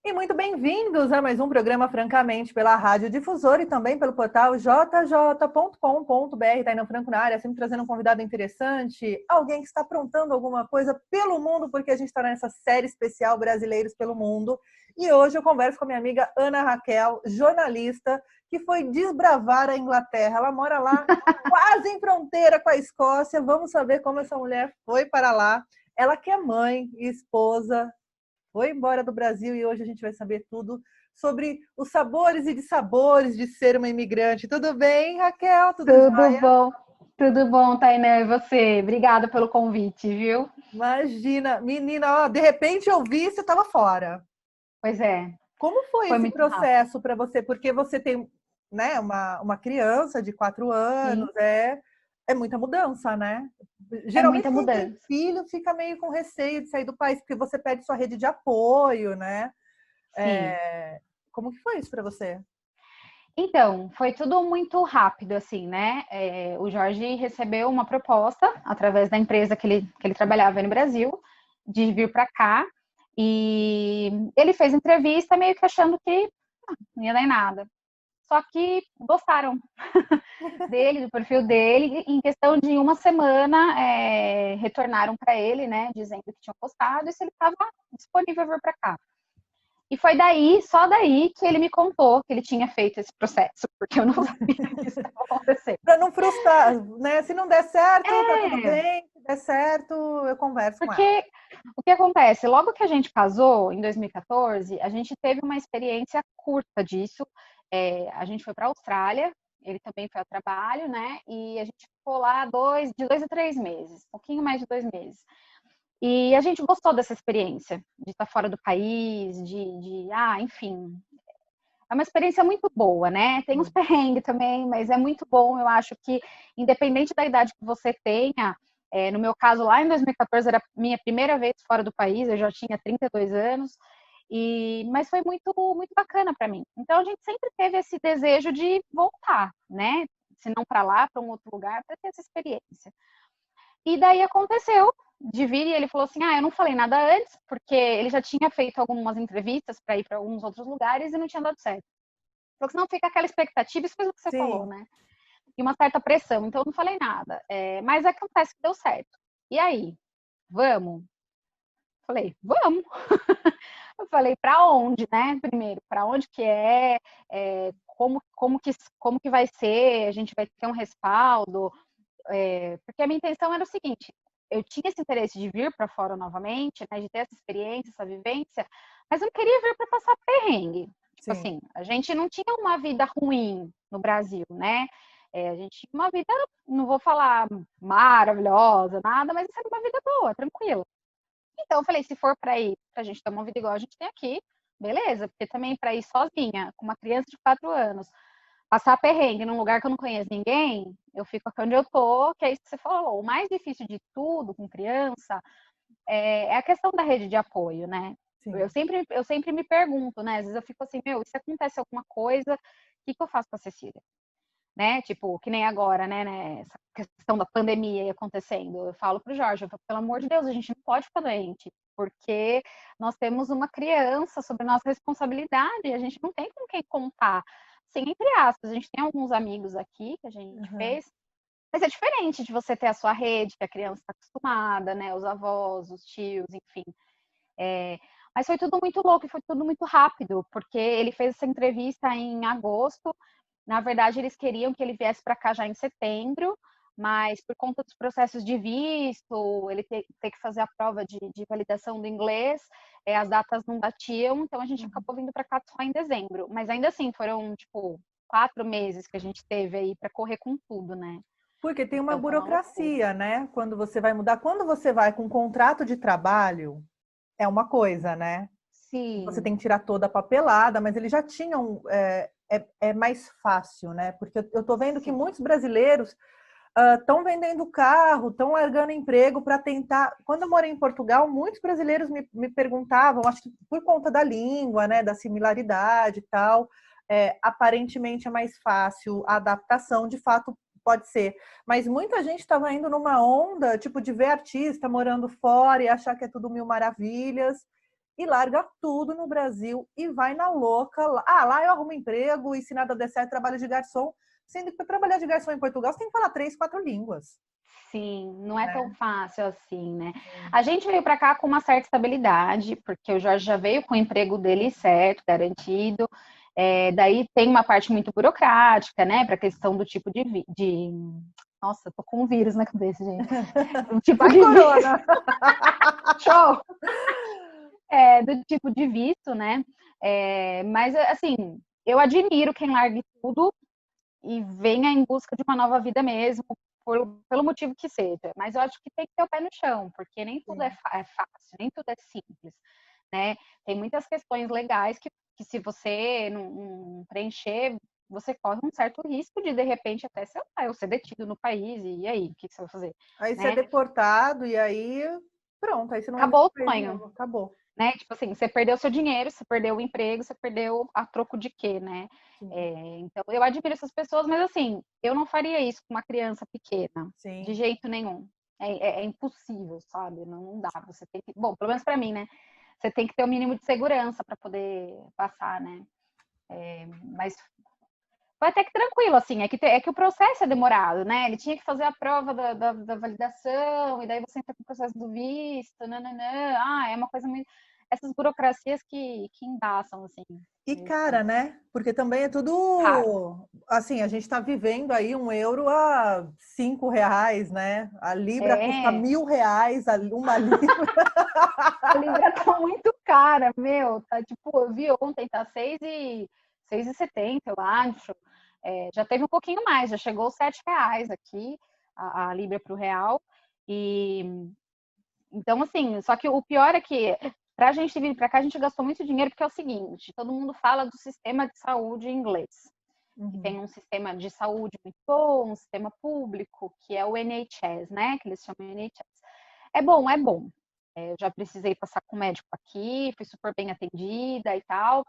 E muito bem-vindos a mais um programa Francamente pela Rádio Difusora e também pelo portal jj.com.br. Taina Franco na área, sempre trazendo um convidado interessante, alguém que está aprontando alguma coisa pelo mundo, porque a gente está nessa série especial Brasileiros pelo Mundo. E hoje eu converso com a minha amiga Ana Raquel, jornalista, que foi desbravar a Inglaterra. Ela mora lá, quase em fronteira com a Escócia. Vamos saber como essa mulher foi para lá. Ela que é mãe e esposa, foi embora do Brasil e hoje a gente vai saber tudo sobre os sabores e dissabores de ser uma imigrante. Tudo bem, Raquel? Tudo Tudo jóia? bom? Tudo bom, Tainã? E você? Obrigada pelo convite, viu? Imagina, menina, ó, de repente eu vi e você estava fora. Pois é, Como foi foi esse muito rápido. processo para você? Porque você tem, né, uma criança de 4 anos, Sim, é muita mudança, né? é muita Geralmente quem tem mudança. filho fica meio com receio de sair do país, porque você perde sua rede de apoio, né? Sim. Como que foi isso para você? Então, foi tudo muito rápido, assim, né? O Jorge recebeu uma proposta através da empresa que ele trabalhava no Brasil de vir para cá e ele fez entrevista meio que achando que não ia dar em nada. Só que gostaram dele, do perfil dele, em questão de uma semana, retornaram para ele, né, dizendo que tinham gostado e se ele estava disponível vir para cá. E foi daí, só daí, que ele me contou que ele tinha feito esse processo, porque eu não sabia que isso estava acontecendo. Para não frustrar, né? Se não der certo, tá tudo É, bem. Se der certo, eu converso com ela. porque o que acontece? Logo que a gente casou, em 2014, a gente teve uma experiência curta disso. A gente foi para a Austrália, ele também foi ao trabalho, né? E a gente ficou lá de 2 a 3 meses, um pouquinho mais de 2 meses. E a gente gostou dessa experiência, de estar fora do país, enfim. É uma experiência muito boa, né? Tem uns Sim. perrengues também, mas é muito bom. Eu acho que, independente da idade que você tenha, no meu caso, lá em 2014, era a minha primeira vez fora do país, eu já tinha 32 anos, mas foi muito, muito bacana para mim. Então, a gente sempre teve esse desejo de voltar, né? Se não para lá, para um outro lugar, para ter essa experiência. E daí aconteceu de vir e ele falou assim: eu não falei nada antes, porque ele já tinha feito algumas entrevistas para ir para alguns outros lugares e não tinha dado certo. Porque senão fica aquela expectativa, isso foi o que você falou, Sim. né? E uma certa pressão. Então eu não falei nada. Mas acontece que deu certo. E aí? Vamos? Falei, vamos. Eu falei, para onde, né? Primeiro, para onde que como que vai ser? A gente vai ter um respaldo? Porque a minha intenção era o seguinte: eu tinha esse interesse de vir para fora novamente, né, de ter essa experiência, essa vivência, mas eu não queria vir para passar perrengue. Tipo Sim. assim, a gente não tinha uma vida ruim no Brasil, né? A gente tinha uma vida, não vou falar maravilhosa, nada, mas era uma vida boa, tranquila. Então eu falei, se for para ir, para a gente ter uma vida igual a gente tem aqui, beleza, porque também para ir sozinha, com uma criança de 4 anos, passar perrengue num lugar que eu não conheço ninguém, eu fico aqui onde eu tô, que é isso que você falou. O mais difícil de tudo com criança é a questão da rede de apoio, né? Eu Sim. sempre, eu sempre me pergunto, né? Às vezes eu fico assim, meu, se acontece alguma coisa, o que eu faço com a Cecília? Né? Tipo, que nem agora, né? Essa questão da pandemia acontecendo. Eu falo pro Jorge, pelo amor de Deus, a gente não pode ficar doente, porque nós temos uma criança sob nossa responsabilidade, e a gente não tem com quem contar. Sim, entre aspas, a gente tem alguns amigos aqui que a gente Uhum. fez, mas é diferente de você ter a sua rede, que a criança está acostumada, né? Os avós, os tios, enfim. Mas foi tudo muito louco e foi tudo muito rápido, porque ele fez essa entrevista em agosto. Na verdade, eles queriam que ele viesse para cá já em setembro, mas por conta dos processos de visto, ele ter que fazer a prova de validação do inglês, as datas não batiam, então a gente Uhum. acabou vindo para cá só em dezembro. Mas ainda assim, foram tipo 4 meses que a gente teve aí para correr com tudo, né? Porque tem uma Então foi uma loucura. burocracia, né? Quando você vai mudar. Quando você vai com um contrato de trabalho, é uma coisa, né? Você Sim, tem que tirar toda a papelada, mas eles já tinham. É mais fácil, né? Porque eu estou vendo que sim. muitos brasileiros estão vendendo carro, estão largando emprego para tentar. Quando eu morei em Portugal, muitos brasileiros me perguntavam, acho que por conta da língua, né, da similaridade e tal, aparentemente é mais fácil a adaptação, de fato pode ser. Mas muita gente estava indo numa onda, tipo, de ver artista morando fora e achar que é tudo mil maravilhas. e larga tudo no Brasil e vai na louca. Lá eu arrumo emprego e se nada der certo, trabalho de garçom. Sendo que para trabalhar de garçom em Portugal, você tem que falar 3, 4 línguas. Sim, não é tão Né? fácil assim, né? Sim. A gente veio para cá com uma certa estabilidade, porque o Jorge já veio com o emprego dele certo, garantido. Daí tem uma parte muito burocrática, né? Para a questão do tipo de... Nossa, tô com um vírus na cabeça, gente. Do tipo Vai, de visto. Corona! Show! Do tipo de visto, né? Mas, assim, eu admiro quem largue tudo e venha em busca de uma nova vida mesmo, pelo motivo que seja. Mas eu acho que tem que ter o pé no chão, porque nem tudo é fácil, nem tudo é simples, né? Tem muitas questões legais que se você não preencher, você corre um certo risco de repente, até, sei lá, eu ser detido no país, e aí, o que você vai fazer? Aí você é Né? deportado e aí pronto, aí você não entra Acabou no o país de sonho. novo, acabou. Né? Tipo assim, você perdeu seu dinheiro, você perdeu o emprego, você perdeu a troco de quê, né? Sim, Então, eu admiro essas pessoas, mas assim, eu não faria isso com uma criança pequena, de sim. jeito nenhum. É impossível, sabe? Não dá. Você tem que, bom, pelo menos para mim, né? Você tem que ter o mínimo de segurança para poder passar, né? Mas foi até que tranquilo, assim, é que o processo é demorado, né? Ele tinha que fazer a prova da validação, e daí você entra com o processo do visto, nananã. É uma coisa muito. Essas burocracias que embaçam, assim, E nesse cara, né? Porque também é caro. tudo assim, a gente está vivendo aí um euro a R$ 5, né? A Libra custa É, R$ 1.000, uma Libra. a Libra tá muito cara, meu. Tá tipo, eu vi ontem, tá 6,70, eu acho. Já teve um pouquinho mais, já chegou aos R$ 7 aqui, a Libra para o real. E então, assim, só que o pior é que para a gente vir para cá, a gente gastou muito dinheiro, porque é o seguinte: todo mundo fala do sistema de saúde inglês, que Uhum. tem um sistema de saúde muito bom, um sistema público, que é o NHS, né? Que eles chamam de NHS. É bom, é bom. Eu já precisei passar com o médico aqui, fui super bem atendida e tal.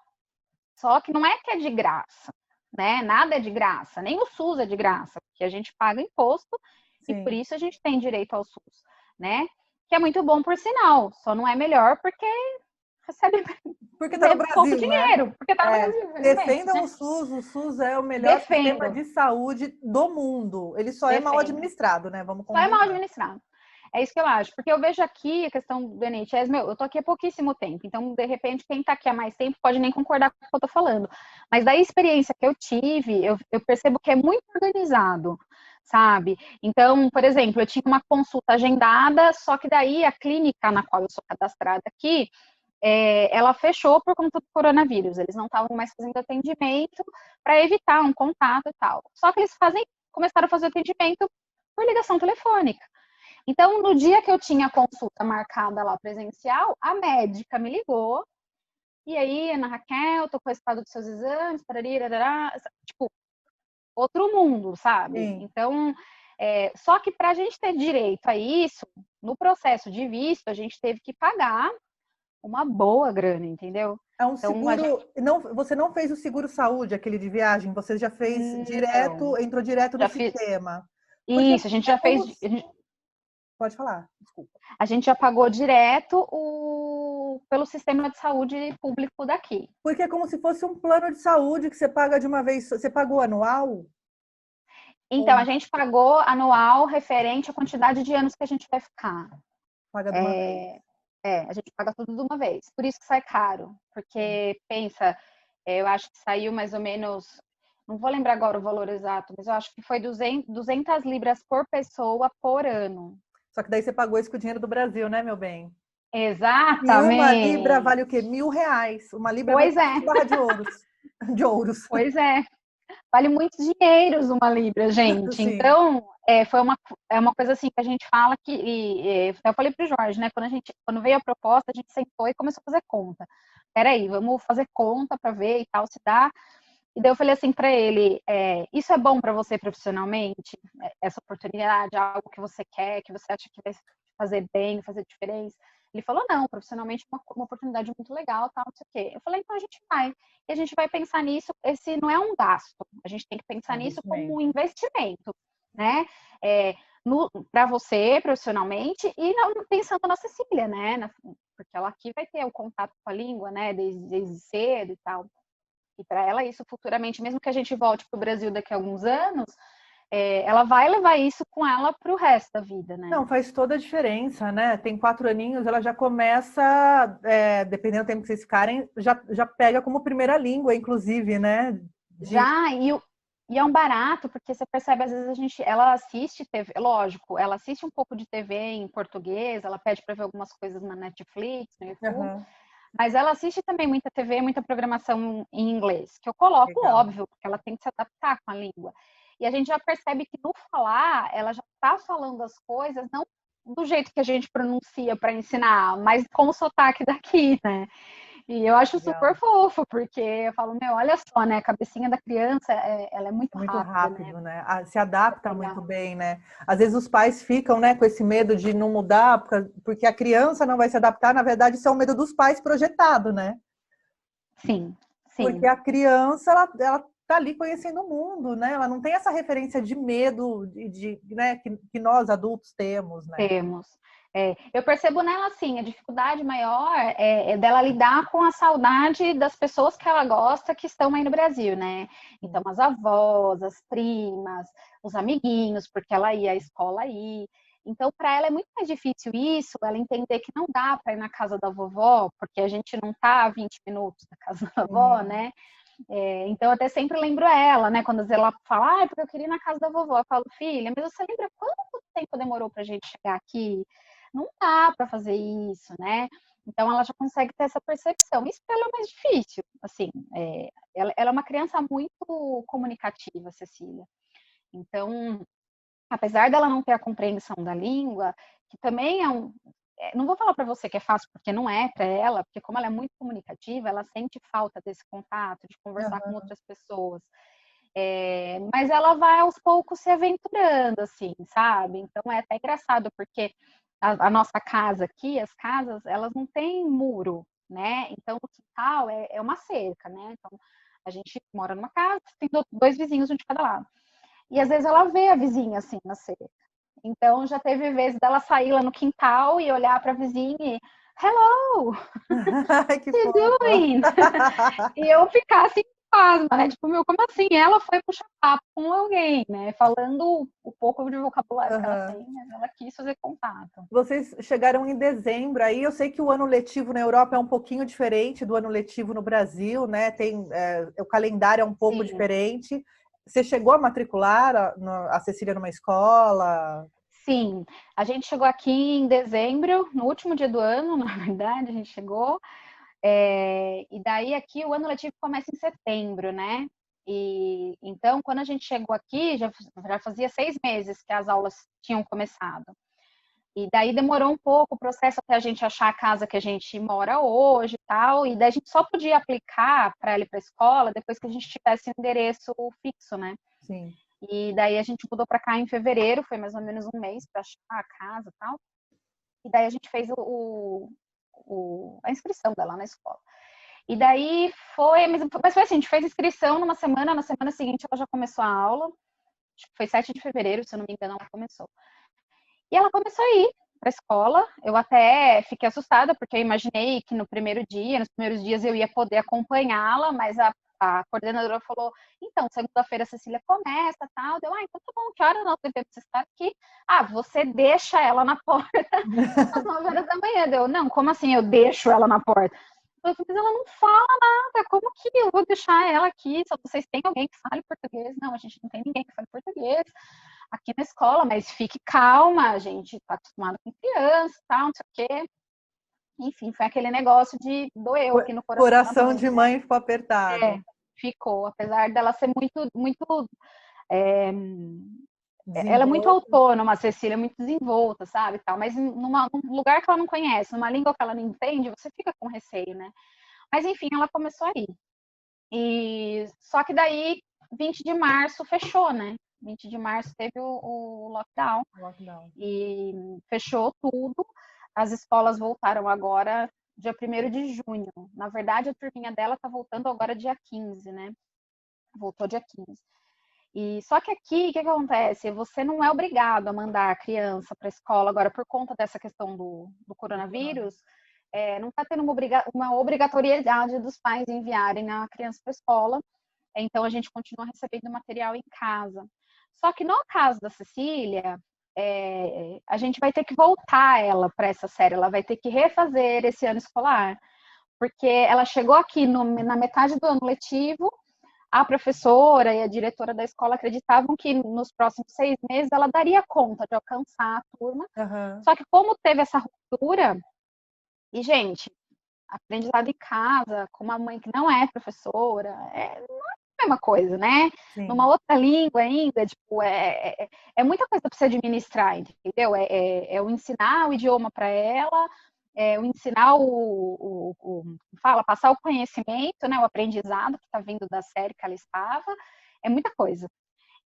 Só que não é que é de graça, né? Nada é de graça, nem o SUS é de graça, porque a gente paga imposto e por Sim. isso a gente tem direito ao SUS, né? Que é muito bom por sinal, só não é melhor porque recebe Porque tá no pouco Brasil, né? dinheiro, porque tá no É, Brasil, infelizmente, defendam né? o SUS é o melhor sistema Defendo, de saúde do mundo. Ele só é mal defendo. administrado, né? Vamos Só é mal combinar. administrado. É isso que eu acho, porque eu vejo aqui a questão do NHS, eu tô aqui há pouquíssimo tempo, então, de repente, quem tá aqui há mais tempo pode nem concordar com o que eu tô falando. Mas da experiência que eu tive, eu percebo que é muito organizado, sabe? Então, por exemplo, eu tinha uma consulta agendada, só que daí a clínica na qual eu sou cadastrada aqui, ela fechou por conta do coronavírus. Eles não estavam mais fazendo atendimento para evitar um contato e tal. Só que eles começaram a fazer atendimento por ligação telefônica. Então, no dia que eu tinha a consulta marcada lá presencial, a médica me ligou. E aí, Ana Raquel, tô com o resultado dos seus exames, parari, tipo, outro mundo, sabe? Sim. Então, só que para a gente ter direito a isso, no processo de visto, a gente teve que pagar uma boa grana, entendeu? É um Então, a gente seguro. Não, você não fez o seguro saúde, aquele de viagem, você já fez não, direto, entrou direto no já fiz sistema. Porque isso, a gente é já como. fez, Pode falar, desculpa. a gente já pagou direto pelo sistema de saúde público daqui. Porque é como se fosse um plano de saúde que você paga de uma vez. Você pagou anual? Então, a Ou gente pagou anual referente à quantidade de anos que a gente vai ficar. paga de uma vez? A gente paga tudo de uma vez. Por isso que sai caro. Sim. Porque, pensa, eu acho que saiu mais ou menos, não vou lembrar agora o valor exato, mas eu acho que foi 200 libras por pessoa por ano. Só que daí você pagou isso com o dinheiro do Brasil, né, meu bem? E uma libra Exatamente. vale o quê? R$ 1.000. Uma libra vale Pois é, 20 barra de ouros. De ouros. pois é. Vale muitos dinheiros uma libra, gente. Sim. Então, é uma coisa assim que a gente fala que. Eu falei pro Jorge, né? Quando veio a proposta, a gente sentou e começou a fazer conta. Peraí, vamos fazer conta para ver e tal, se dá. E daí eu falei assim para ele: isso é bom para você profissionalmente? Essa oportunidade, algo que você quer, que você acha que vai fazer bem, fazer diferença? Ele falou: não, profissionalmente é uma oportunidade muito legal, tal, não sei o quê. Eu falei: então a gente vai. E a gente vai pensar nisso. Esse não é um gasto, a gente tem que É pensar nisso como um investimento. investimento, né? Para você profissionalmente e pensando na Cecília, né? porque ela aqui vai ter o contato com a língua, né, desde cedo e tal. E para ela isso futuramente, mesmo que a gente volte para o Brasil daqui a alguns anos, ela vai levar isso com ela para o resto da vida, né? Não, faz toda a diferença, né? Tem 4 aninhos, ela já começa, dependendo do tempo que vocês ficarem, já pega como primeira língua, inclusive, né? Já, e é um barato, porque você percebe, às vezes ela assiste TV, lógico, ela assiste um pouco de TV em português, ela pede para ver algumas coisas na Netflix, no YouTube, Uhum. mas ela assiste também muita TV, muita programação em inglês, que eu coloco, Legal. óbvio, porque ela tem que se adaptar com a língua. E a gente já percebe que no falar, ela já está falando as coisas, não do jeito que a gente pronuncia para ensinar, mas com o sotaque daqui, né? E eu acho super Legal. fofo, porque eu falo, meu, olha só, né? A cabecinha da criança, ela é muito É muito rápida, né? rápido, né? Se adapta muito Pegar. bem, né? Às vezes os pais ficam, né, com esse medo de não mudar, porque a criança não vai se adaptar. Na verdade, isso é o medo dos pais projetado, né? Sim, Porque sim, a criança, ela tá ali conhecendo o mundo, né? Ela não tem essa referência de medo né, que nós adultos temos, né? temos. Eu percebo nela, assim, a dificuldade maior é dela lidar com a saudade das pessoas que ela gosta que estão aí no Brasil, né? Então, as avós, as primas, os amiguinhos, porque ela ia à escola aí. Então, para ela é muito mais difícil isso, ela entender que não dá para ir na casa da vovó, porque a gente não está a 20 minutos da casa da avó, Uhum. né? Então, eu até sempre lembro ela, né? Quando ela fala, porque eu queria ir na casa da vovó. Eu falo, filha, mas você lembra quanto tempo demorou pra gente chegar aqui? Não dá para fazer isso, né? Então, ela já consegue ter essa percepção. Isso para ela é mais difícil, assim. Ela é uma criança muito comunicativa, Cecília. Então, apesar dela não ter a compreensão da língua, que também não vou falar para você que é fácil, porque não é para ela, porque como ela é muito comunicativa, ela sente falta desse contato, de conversar com Uhum. outras pessoas. Mas ela vai aos poucos se aventurando, assim, sabe? Então é até engraçado, porque a nossa casa aqui, as casas, elas não têm muro, né? Então o quintal é uma cerca, né? Então a gente mora numa casa, tem 2 vizinhos, um de cada lado. E às vezes ela vê a vizinha assim na cerca. Então já teve vezes dela sair lá no quintal e olhar para a vizinha e Hello, Ai, que you fofa. doing? E eu ficar assim, pasma, né? Tipo, meu, como assim? Ela foi puxar papo com alguém, né? Falando o pouco de vocabulário que ela Uhum. tem, mas ela quis fazer contato. Vocês chegaram em dezembro aí. Eu sei que o ano letivo na Europa é um pouquinho diferente do ano letivo no Brasil, né? O calendário é um pouco Sim, diferente. Você chegou a matricular a Cecília numa escola? sim. A gente chegou aqui em dezembro, no último dia do ano, na verdade, a gente chegou. E daí aqui o ano letivo começa em setembro, né? E então, quando a gente chegou aqui, já fazia 6 meses que as aulas tinham começado. E daí demorou um pouco o processo até a gente achar a casa que a gente mora hoje e tal. E daí a gente só podia aplicar para ela ir para a escola depois que a gente tivesse um endereço fixo, né? Sim. E daí a gente mudou para cá em fevereiro, foi mais ou menos um mês para achar a casa e tal. E daí a gente fez a inscrição dela na escola. E daí mas foi assim, a gente fez inscrição numa semana, na semana seguinte ela já começou a aula. Acho que foi 7 de fevereiro, se eu não me engano, ela começou. E ela começou a ir para a escola. Eu até fiquei assustada, porque eu imaginei que nos primeiros dias eu ia poder acompanhá-la, mas a coordenadora falou: então, segunda-feira a Cecília começa, tal. Deu, então tá bom, que hora nós devemos estar aqui? Você deixa ela na porta às 9 horas da manhã. Deu, não, como assim eu deixo ela na porta? Eu falei, mas ela não fala nada, como que eu vou deixar ela aqui? Só vocês têm alguém que fale português? Não, a gente não tem ninguém que fale português aqui na escola, mas fique calma, a gente tá acostumado com criança, tal, não sei o quê. Enfim, foi aquele negócio de doeu aqui no coração da Coração mãe, de né? mãe ficou apertado. Ficou, apesar dela ser muito é, ela é muito Desenvolto. autônoma, a Cecília é muito desenvolta, sabe, tal, mas num lugar que ela não conhece, numa língua que ela não entende, você fica com receio, né? Mas enfim, ela começou a ir. E só que daí 20 de março fechou, né? 20 de março teve o lockdown Lockdown. e fechou tudo. As escolas voltaram agora dia 1º de junho. Na verdade, a turminha dela tá voltando agora dia 15, né? Voltou dia 15. E só que aqui, o que acontece? Você não é obrigado a mandar a criança para a escola agora por conta dessa questão do coronavírus. não está tendo uma obrigatoriedade dos pais enviarem a criança para a escola, então a gente continua recebendo material em casa. Só que no caso da Cecília, a gente vai ter que voltar ela para essa série, ela vai ter que refazer esse ano escolar, porque ela chegou aqui na metade do ano letivo, a professora e a diretora da escola acreditavam que nos próximos 6 meses ela daria conta de alcançar a turma. Uhum. Só que como teve essa ruptura, e gente, aprendizado em casa, com uma mãe que não é professora, não é a mesma coisa, né? Sim. Numa outra língua ainda, tipo, é muita coisa para você administrar, entendeu? O ensinar o idioma para ela, o ensinar passar o conhecimento, né? O aprendizado que está vindo da série que ela estava, é muita coisa.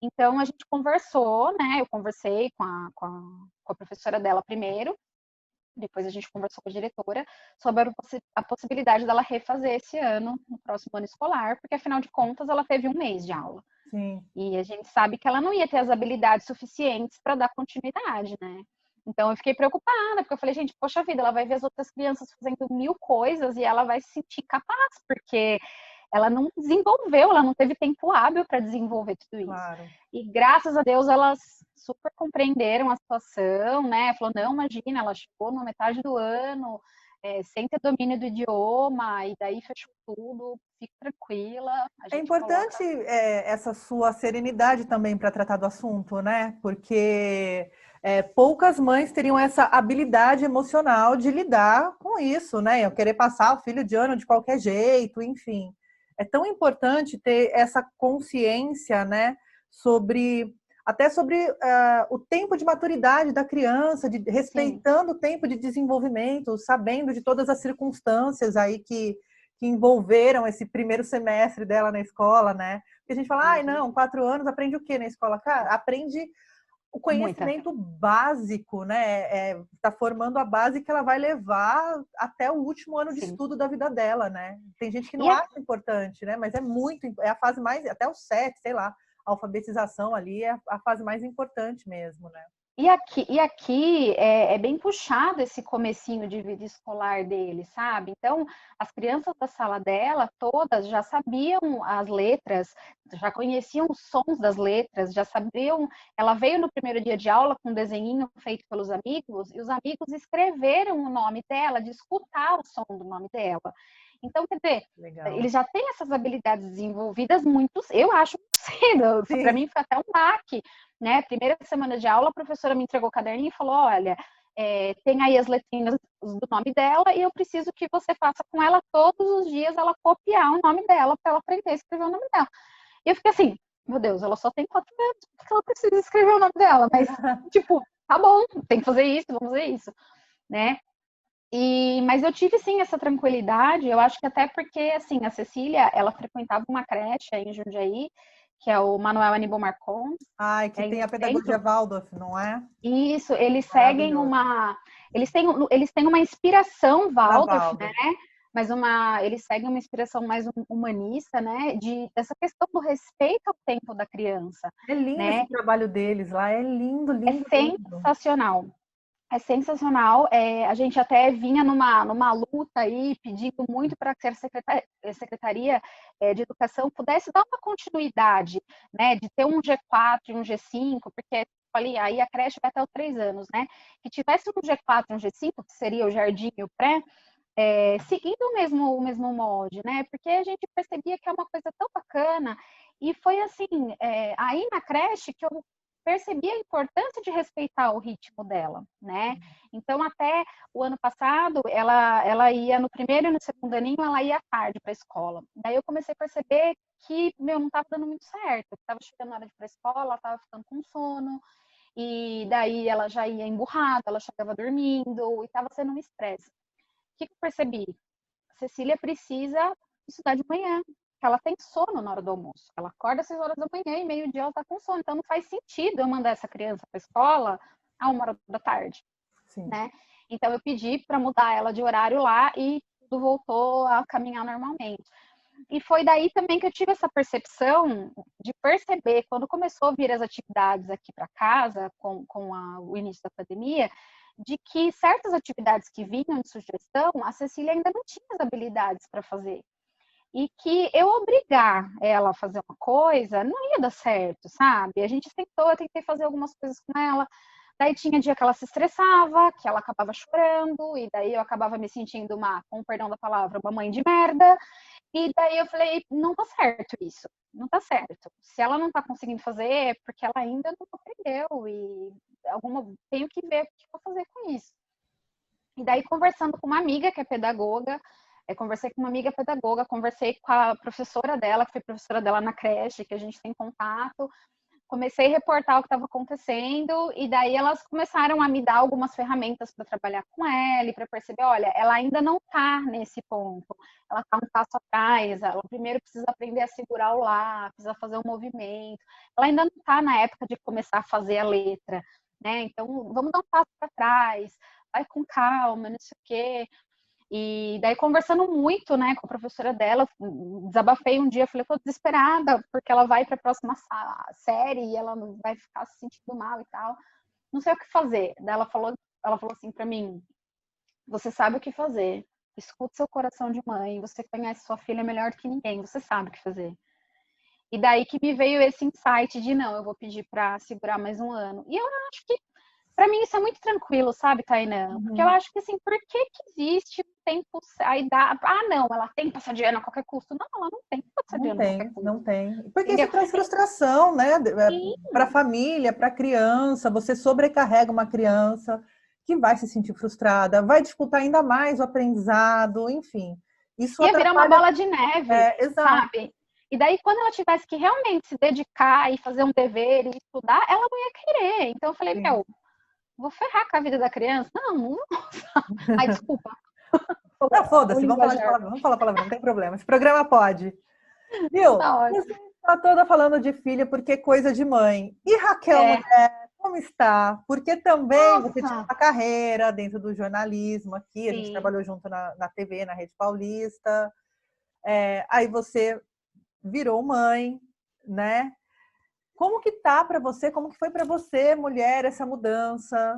Então a gente conversou, né? Eu conversei com a professora dela primeiro. Depois a gente conversou com a diretora sobre a possibilidade dela refazer esse ano, no próximo ano escolar, porque afinal de contas ela teve 1 mês de aula. Sim. E a gente sabe que ela não ia ter as habilidades suficientes para dar continuidade, né? Então eu fiquei preocupada, porque eu falei, gente, poxa vida, ela vai ver as outras crianças fazendo 1000 coisas e ela vai se sentir capaz, porque ela não desenvolveu, ela não teve tempo hábil para desenvolver tudo isso. Claro. E graças a Deus elas super compreenderam a situação, né? Falou, não, imagina, ela chegou na metade do ano, sem ter domínio do idioma, e daí fechou tudo, fique tranquila. É importante essa sua serenidade também para tratar do assunto, né? Porque poucas mães teriam essa habilidade emocional de lidar com isso, né? Eu querer passar o filho de ano de qualquer jeito, enfim. É tão importante ter essa consciência, né? Até sobre o tempo de maturidade da criança, respeitando o tempo de desenvolvimento, sabendo de todas as circunstâncias aí que envolveram esse primeiro semestre dela na escola, né? Porque a gente fala, ai, não, 4 anos, aprende o quê na escola? Cara, aprende o conhecimento básico, né? Tá formando a base que ela vai levar até o último ano de estudo da vida dela, né? Tem gente que não acha importante, né? Mas é a fase mais, até o 7, sei lá, a alfabetização ali é a fase mais importante mesmo, né? E aqui é bem puxado esse comecinho de vida escolar dele, sabe? Então, as crianças da sala dela, todas já sabiam as letras, já conheciam os sons das letras, já sabiam. Ela veio no primeiro dia de aula com um desenhinho feito pelos amigos, e os amigos escreveram o nome dela, de escutar o som do nome dela. Então, quer dizer, eles já têm essas habilidades desenvolvidas eu acho, cedo. Para mim foi até um baque. Né? Primeira semana de aula, a professora me entregou o caderninho e falou, olha, tem aí as letrinhas do nome dela e eu preciso que você faça com ela todos os dias, ela copiar o nome dela para ela aprender a escrever o nome dela. E eu fiquei assim, meu Deus, ela só tem 4 anos, por que ela precisa escrever o nome dela? Mas, tipo, tá bom, tem que fazer isso, vamos fazer isso, né? Mas eu tive, sim, essa tranquilidade, eu acho que até porque, assim, a Cecília, ela frequentava uma creche aí em Jundiaí, que é o Manuel Aníbal Marcon. Ai, que tem a pedagogia Waldorf, não é? Isso, eles seguem eles têm uma inspiração Waldorf, né? Mas eles seguem uma inspiração mais humanista, né? Dessa questão do respeito ao tempo da criança. É lindo, né? Esse trabalho deles lá, é lindo, lindo. É sensacional. É sensacional. A gente até vinha numa luta aí, pedindo muito para que a Secretaria de Educação pudesse dar uma continuidade, né? De ter um G4 e um G5, porque aí a creche vai até os 3 anos, né? Que tivesse um G4 e um G5, que seria o jardim e o pré, seguindo o mesmo molde, né? Porque a gente percebia que é uma coisa tão bacana. E foi assim, aí na creche que eu percebi a importância de respeitar o ritmo dela, né? Então, até o ano passado, ela ia no primeiro e no segundo aninho, ela ia à tarde para a escola. Daí eu comecei a perceber que, não estava dando muito certo. Estava chegando a hora de ir para a escola, ela estava ficando com sono, e daí ela já ia emburrada, ela chegava dormindo, e estava sendo um estresse. O que eu percebi? A Cecília precisa estudar de manhã, porque ela tem sono na hora do almoço. Ela acorda às 6 horas da manhã e meio-dia ela está com sono. Então não faz sentido eu mandar essa criança para a escola a 1 hora da tarde. Né? Então eu pedi para mudar ela de horário lá e tudo voltou a caminhar normalmente. E foi daí também que eu tive essa percepção de perceber, quando começou a vir as atividades aqui para casa, com o início da pandemia, de que certas atividades que vinham de sugestão, a Cecília ainda não tinha as habilidades para fazer. E que eu obrigar ela a fazer uma coisa não ia dar certo, sabe? A gente tentou, eu tentei fazer algumas coisas com ela, daí tinha dia que ela se estressava, que ela acabava chorando, e daí eu acabava me sentindo uma, com perdão da palavra, uma mãe de merda. E daí eu falei, não tá certo isso, não tá certo. Se ela não tá conseguindo fazer, é porque ela ainda não aprendeu, e tenho que ver o que eu vou fazer com isso. E daí, conversando com uma amiga que é pedagoga, conversei com uma amiga pedagoga, conversei com a professora dela, que foi professora dela na creche, que a gente tem contato, comecei a reportar o que estava acontecendo, e daí elas começaram a me dar algumas ferramentas para trabalhar com ela, e para perceber, olha, ela ainda não está nesse ponto, ela está um passo atrás, ela primeiro precisa aprender a segurar o lá, precisa fazer um movimento, ela ainda não está na época de começar a fazer a letra, né? Então, vamos dar um passo para trás, vai com calma, não sei o quê. E daí, conversando muito, né, com a professora dela, desabafei um dia, falei, tô desesperada, porque ela vai para a próxima série e ela vai ficar se sentindo mal e tal. Não sei o que fazer. Daí ela falou assim para mim, você sabe o que fazer. Escute seu coração de mãe, você conhece sua filha melhor que ninguém, você sabe o que fazer. E daí que me veio esse insight de, não, eu vou pedir para segurar mais um ano. E eu acho que para mim isso é muito tranquilo, sabe, Tainã? Porque eu acho que assim, por que existe o tempo, a idade? Ah, não, ela tem que passar de ano a qualquer custo. Não, ela não tem que passar de Não ano a qualquer tem, custo. não tem. Porque Entendeu? isso traz frustração, né? Sim, Para a família, para a criança. Você sobrecarrega uma criança que vai se sentir frustrada, vai dificultar ainda mais o aprendizado, enfim. Isso ia virar uma atrapalha. bola de neve, Exato. sabe? E daí, quando ela tivesse que realmente se dedicar e fazer um dever e estudar, ela não ia querer. Então, eu falei, Sim. meu, vou ferrar com a vida da criança? Não, não. Ai, desculpa. Não, O foda-se, vamos falar de linguajar. palavrão, vamos falar palavrão, não tem problema. Esse programa pode. Então Viu? tá Você ótimo. está toda falando de filha porque é coisa de mãe. E Raquel, É, mulher, como está? Porque também você tinha nossa, uma carreira dentro do jornalismo aqui, a gente sim. trabalhou junto na TV, na Rede Paulista. Aí você virou mãe, né? Como que tá para você? Como que foi para você, mulher, essa mudança?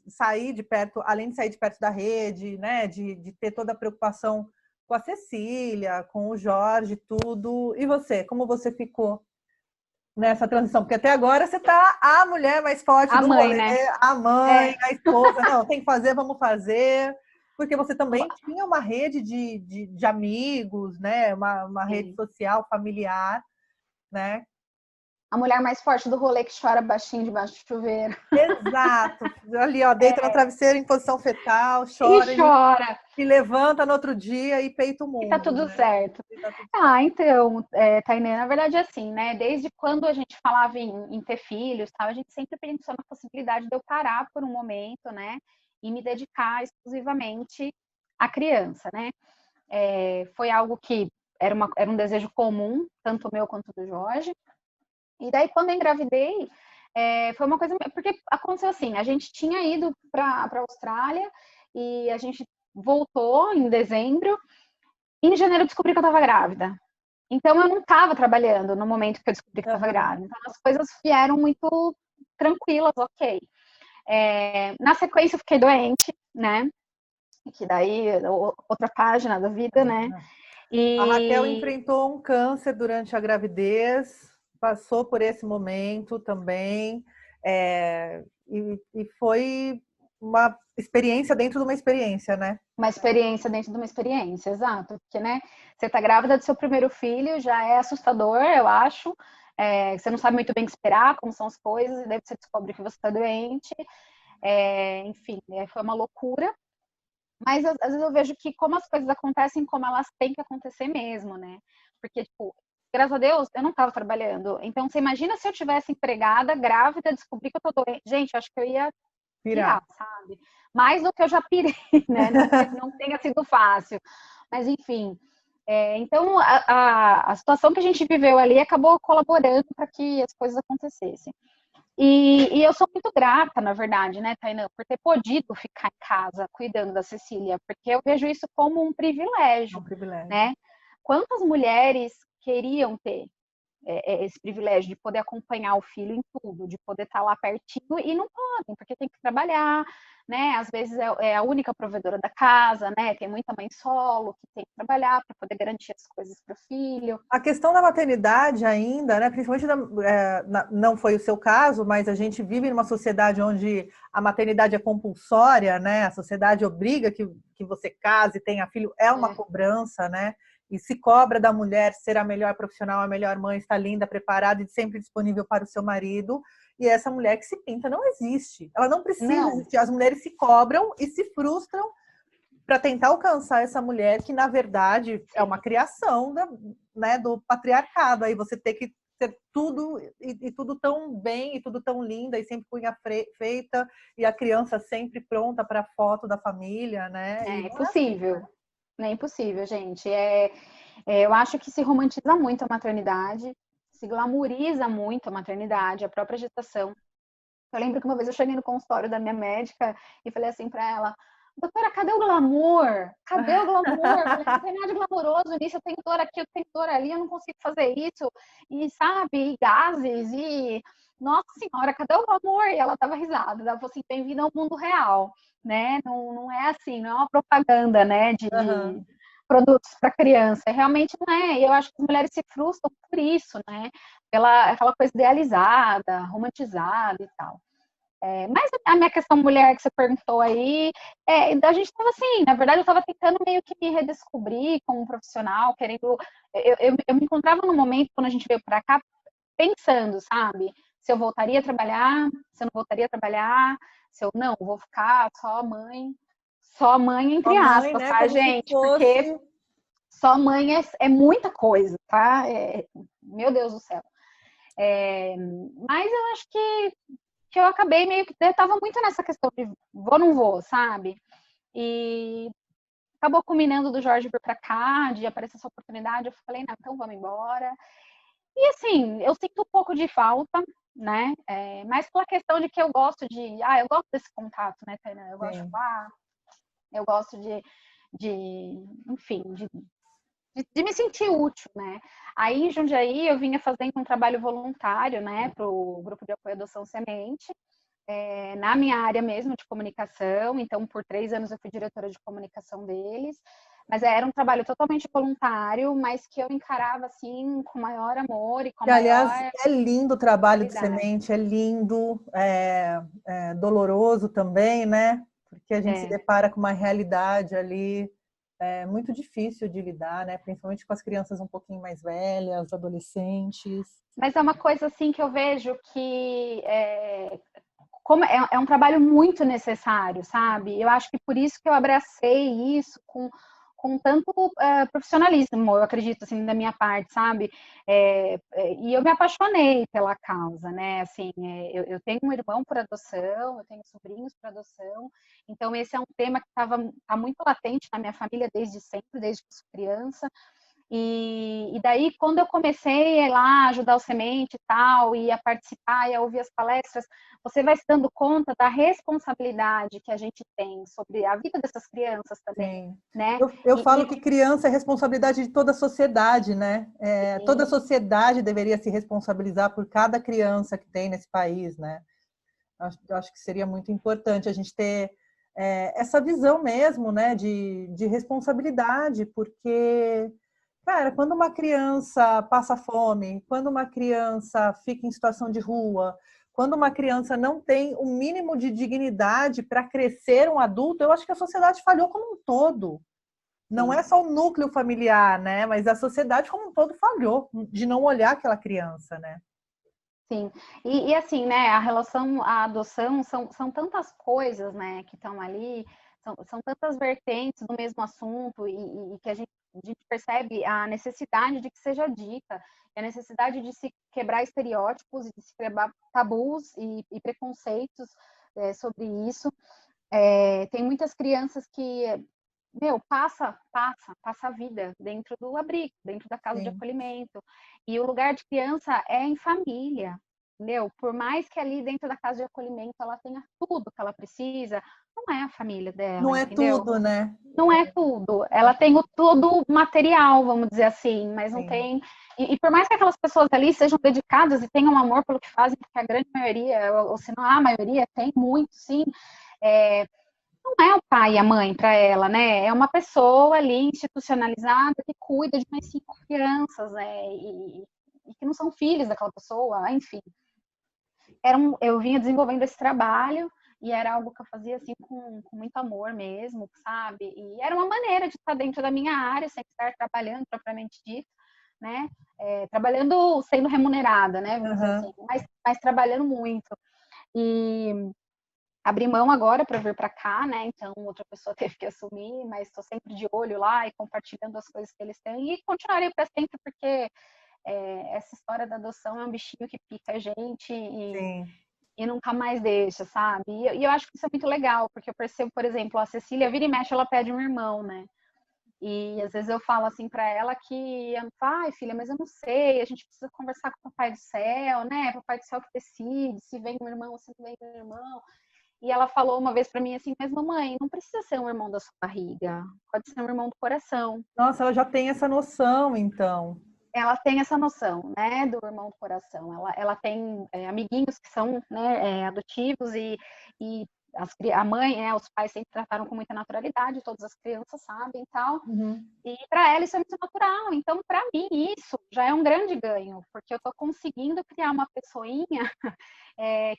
Sair de perto, além de sair de perto da rede, né? De ter toda a preocupação com a Cecília, com o Jorge, tudo. E você, como você ficou nessa transição? Porque até agora você tá a mulher mais forte A do mãe, rolê, né? a mãe, É, a esposa. Não, tem que fazer, vamos fazer. Porque você também tinha uma rede de amigos, né? Uma rede sim. social, familiar, né? A mulher mais forte do rolê que chora baixinho debaixo do chuveiro. Exato. Ali, ó, deita no travesseiro em posição fetal, E chora chora. e levanta no outro dia e peita o E tá mundo, tudo né? certo. E tá tudo certo. Ah, então, Tainê, na verdade é assim, né? Desde quando a gente falava em ter filhos, tal, a gente sempre pensou na possibilidade de eu parar por um momento, né? E me dedicar exclusivamente à criança, né? Foi algo que era um desejo comum, tanto meu quanto do Jorge. E daí, quando eu engravidei, foi uma coisa. Porque aconteceu assim: a gente tinha ido para a Austrália e a gente voltou em dezembro. E em janeiro eu descobri que eu estava grávida. Então, eu não estava trabalhando no momento que eu descobri que estava Uhum. grávida. Então, as coisas vieram muito tranquilas, ok. Na sequência, eu fiquei doente, né? Que daí, outra página da vida, né? A Raquel E enfrentou um câncer durante a gravidez, passou por esse momento também, e foi uma experiência dentro de uma experiência, né? uma experiência dentro de uma experiência, exato. Porque, né, você tá grávida do seu primeiro filho, já é assustador, eu acho. Você não sabe muito bem o que esperar, como são as coisas, e daí você descobre que você tá doente. Enfim, foi uma loucura. Mas às vezes eu vejo que como as coisas acontecem, como elas têm que acontecer mesmo, né? Porque, tipo, graças a Deus, eu não estava trabalhando. Então, você imagina se eu tivesse empregada, grávida, descobrir que eu tô doente. Gente, eu acho que eu ia Virar. pirar, sabe? Mais do que eu já pirei, né? Não que não tenha sido fácil. Mas, enfim. Então, a situação que a gente viveu ali acabou colaborando para que as coisas acontecessem. E eu sou muito grata, na verdade, né, Tainã, por ter podido ficar em casa cuidando da Cecília, porque eu vejo isso como um É um privilégio, privilégio. né? Quantas mulheres queriam ter esse privilégio de poder acompanhar o filho em tudo, de poder estar lá pertinho e não podem, porque tem que trabalhar, né? Às vezes é a única provedora da casa, né? Tem muita mãe solo que tem que trabalhar para poder garantir as coisas para o filho. A questão da maternidade ainda, né? Principalmente não foi o seu caso, mas a gente vive numa sociedade onde a maternidade é compulsória, né? A sociedade obriga que você case, tenha filho, é uma cobrança, né? E se cobra da mulher ser a melhor profissional, a melhor mãe, estar linda, preparada e sempre disponível para o seu marido. E essa mulher que se pinta não existe. Ela não precisa existir. As mulheres se cobram e se frustram para tentar alcançar essa mulher que, na verdade, é uma criação né, do patriarcado. Aí você tem que ter tudo e tudo tão bem e tudo tão linda e sempre com unha feita e a criança sempre pronta para a foto da família, né? É impossível. Não é impossível, gente. Eu acho que se romantiza muito a maternidade, se glamoriza muito a maternidade, a própria gestação. Eu lembro que uma vez eu cheguei no consultório da minha médica e falei assim para ela: doutora, cadê o glamour? Cadê o glamour? Eu falei, não tem nada de glamouroso nisso, eu tenho dor aqui, eu tenho dor ali, eu não consigo fazer isso. E sabe, e gases, e nossa senhora, cadê o glamour? E ela tava risada, ela falou assim, bem-vindo ao mundo real, né? Não é assim, não é uma propaganda, né, de produtos para criança. Realmente não é. E eu acho que as mulheres se frustram por isso, né? Pela aquela coisa idealizada, romantizada e tal. Mas a minha questão mulher que você perguntou aí, a gente estava assim, na verdade eu estava tentando meio que me redescobrir como profissional, querendo, eu me encontrava no momento, quando a gente veio para cá, pensando, sabe, se eu voltaria a trabalhar, se eu não voltaria a trabalhar, se eu não, vou ficar só mãe entre aspas, né? tá, Como gente, se fosse... porque só mãe é muita coisa, tá, meu Deus do céu. Mas eu acho que eu acabei meio que... Eu tava muito nessa questão de vou ou não vou, sabe? E acabou culminando do Jorge vir pra cá, de aparecer essa oportunidade. Eu falei, não, então vamos embora. E assim, eu sinto um pouco de falta, né? Mas pela questão de que eu gosto eu gosto desse contato, né, Tainá? Eu gosto de falar, eu gosto enfim, de me sentir útil, né? Aí em Jundiaí eu vinha fazendo um trabalho voluntário, né, para o Grupo de Apoio à Adoção Semente, na minha área mesmo de comunicação. Então, por 3 anos eu fui diretora de comunicação deles, mas era um trabalho totalmente voluntário, mas que eu encarava assim com maior amor e com aliás, maior é lindo o trabalho do qualidade. Semente, é lindo, doloroso também, né? Porque a gente se depara com uma realidade ali muito difícil de lidar, né? Principalmente com as crianças um pouquinho mais velhas, adolescentes. Mas é uma coisa assim que eu vejo que como é um trabalho muito necessário, sabe? Eu acho que por isso que eu abracei isso com tanto profissionalismo, eu acredito, assim, da minha parte, sabe? E eu me apaixonei pela causa, né? Assim, eu tenho um irmão por adoção, eu tenho sobrinhos por adoção, então esse é um tema que tá muito latente na minha família desde sempre, desde que eu sou criança. E daí, quando eu comecei a ir lá ajudar o Semente e tal, e a participar e a ouvir as palestras, você vai se dando conta da responsabilidade que a gente tem sobre a vida dessas crianças também, Sim. né? Eu falo que criança é responsabilidade de toda a sociedade, né? Toda a sociedade deveria se responsabilizar por cada criança que tem nesse país, né? Eu acho que seria muito importante a gente ter essa visão mesmo, né? De responsabilidade, porque... Cara, quando uma criança passa fome, quando uma criança fica em situação de rua, quando uma criança não tem o mínimo de dignidade para crescer um adulto, eu acho que a sociedade falhou como um todo. Não é só o núcleo familiar, né? Mas a sociedade como um todo falhou de não olhar aquela criança, né? Sim, e assim, né, a relação à adoção são tantas coisas, né, que estão ali, são tantas vertentes do mesmo assunto e que a gente percebe a necessidade de que seja dita, a necessidade de se quebrar estereótipos e de se quebrar tabus e preconceitos sobre isso. Tem muitas crianças que, passa a vida dentro do abrigo, dentro da casa de Sim. acolhimento. E o lugar de criança é em família, entendeu? Por mais que ali dentro da casa de acolhimento ela tenha tudo que ela precisa, não é a família dela, Não é entendeu? tudo, né? Não é tudo. Ela tem o todo material, vamos dizer assim, mas não Sim. tem... E por mais que aquelas pessoas ali sejam dedicadas e tenham amor pelo que fazem, porque a grande maioria, ou se não a maioria, tem muito, sim, não é o pai e a mãe para ela, né? É uma pessoa ali institucionalizada que cuida de umas 5 crianças, né? E que não são filhos daquela pessoa, enfim. Eu vinha desenvolvendo esse trabalho e era algo que eu fazia assim com muito amor mesmo, sabe? E era uma maneira de estar dentro da minha área, sem estar trabalhando propriamente dito, né? Trabalhando sendo remunerada, né? Vamos dizer assim, mas trabalhando muito. E abri mão agora para vir para cá, né? Então outra pessoa teve que assumir, mas estou sempre de olho lá e compartilhando as coisas que eles têm e continuarei para sempre porque essa história da adoção é um bichinho que pica a gente e nunca mais deixa, sabe? E eu acho que isso é muito legal, porque eu percebo, por exemplo, a Cecília vira e mexe, ela pede um irmão, né? E às vezes eu falo assim para ela que, ai, filha, mas eu não sei, a gente precisa conversar com o Papai do Céu, né? Papai do Céu que decide se vem um irmão ou se não vem um irmão. E ela falou uma vez para mim assim, mas mamãe, não precisa ser um irmão da sua barriga, pode ser um irmão do coração. Nossa, ela já tem essa noção, então. Ela tem essa noção, né, do irmão do coração. Ela tem amiguinhos que são, né, adotivos e a mãe, os pais sempre trataram com muita naturalidade, todas as crianças sabem e tal. Uhum. E para ela isso é muito natural. Então, para mim, isso já é um grande ganho, porque eu estou conseguindo criar uma pessoinha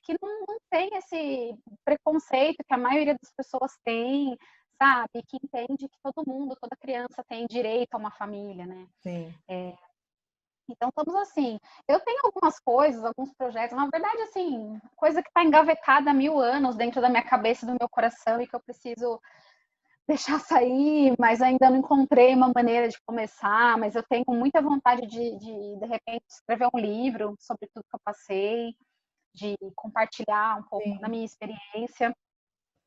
que não tem esse preconceito que a maioria das pessoas tem, sabe? Que entende que todo mundo, toda criança tem direito a uma família, né? Sim. Então, estamos assim. Eu tenho algumas coisas, alguns projetos, na verdade, assim, coisa que está engavetada há 1000 anos dentro da minha cabeça e do meu coração e que eu preciso deixar sair, mas ainda não encontrei uma maneira de começar. Mas eu tenho muita vontade de repente, escrever um livro sobre tudo que eu passei, de compartilhar um pouco da Sim. minha experiência.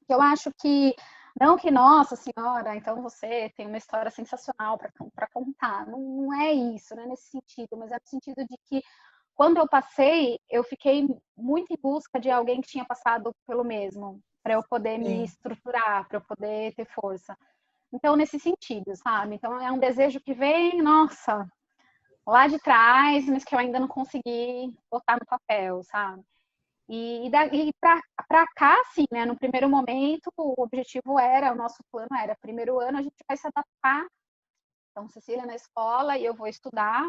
Eu acho que, não que, nossa senhora, então você tem uma história sensacional para contar. Não, não é isso, não é nesse sentido, mas é no sentido de que quando eu passei, eu fiquei muito em busca de alguém que tinha passado pelo mesmo, para eu poder me Sim. estruturar, para eu poder ter força. Então, nesse sentido, sabe? Então, é um desejo que vem, nossa, lá de trás, mas que eu ainda não consegui botar no papel, sabe? E para cá, assim, né? No primeiro momento, o objetivo era, o nosso plano era, primeiro ano a gente vai se adaptar. Então, Cecília na escola e eu vou estudar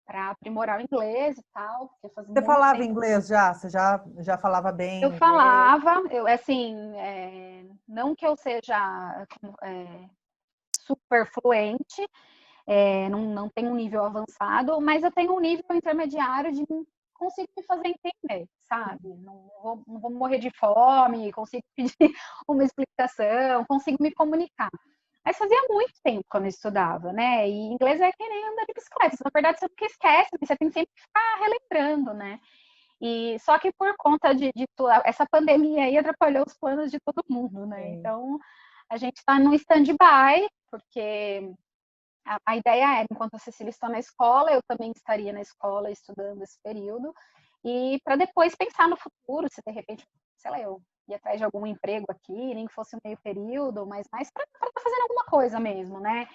para aprimorar o inglês e tal, porque faz Você muito falava tempo. inglês já? Você já falava Eu bem inglês? falava, assim, não que eu seja super fluente, não tenho um nível avançado, mas eu tenho um nível intermediário de consigo me fazer entender, sabe? Não vou morrer de fome, consigo pedir uma explicação, consigo me comunicar. Mas fazia muito tempo que eu não estudava, né? E inglês é que nem andar de bicicleta. Na verdade, você nunca esquece, você tem sempre que ficar relembrando, né? E só que por conta de essa pandemia aí atrapalhou os planos de todo mundo, né? Sim. Então a gente está no stand-by, porque a ideia era, enquanto a Cecília está na escola, eu também estaria na escola estudando esse período, e para depois pensar no futuro, se de repente, sei lá, eu ir atrás de algum emprego aqui, nem que fosse um meio período, mas mais para estar fazendo alguma coisa mesmo, né?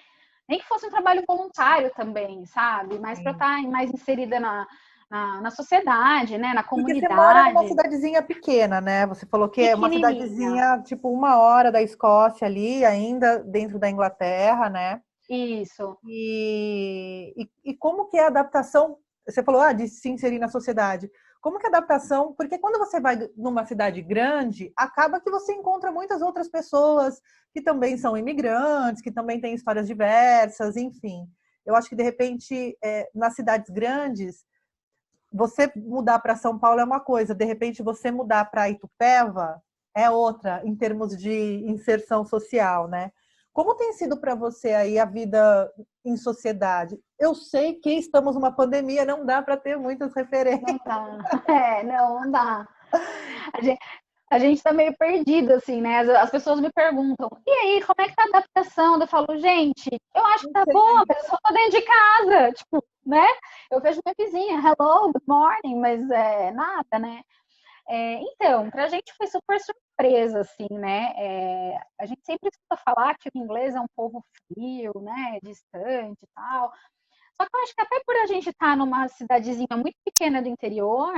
Nem que fosse um trabalho voluntário também, sabe? Mas para Sim. estar mais inserida na sociedade, né? Na Porque você mora numa comunidade, cidadezinha pequena, né? Você falou que é uma pequenininha. cidadezinha, tipo, 1 hora da Escócia ali, ainda dentro da Inglaterra, né? Isso. E como que é a adaptação? Você falou, de se inserir na sociedade. Como que é a adaptação? Porque quando você vai numa cidade grande, acaba que você encontra muitas outras pessoas que também são imigrantes, que também têm histórias diversas, enfim. Eu acho que, de repente, nas cidades grandes, você mudar para São Paulo é uma coisa, de repente você mudar para Itupeva é outra, em termos de inserção social, né? Como tem sido para você aí a vida em sociedade? Eu sei que estamos numa pandemia, não dá para ter muitas referências. Não dá. Não dá. A gente, a gente tá meio perdido, assim, né? As pessoas me perguntam, e aí, como é que tá a adaptação? Eu falo, gente, eu acho que Não tá sei. boa, mas eu só tô dentro de casa, tipo, né? Eu vejo minha vizinha, hello, good morning, mas nada, né? Então, pra gente foi super surpresa, assim, né? A gente sempre escuta falar que o inglês é um povo frio, né? Distante e tal. Só que eu acho que até por a gente estar numa cidadezinha muito pequena do interior,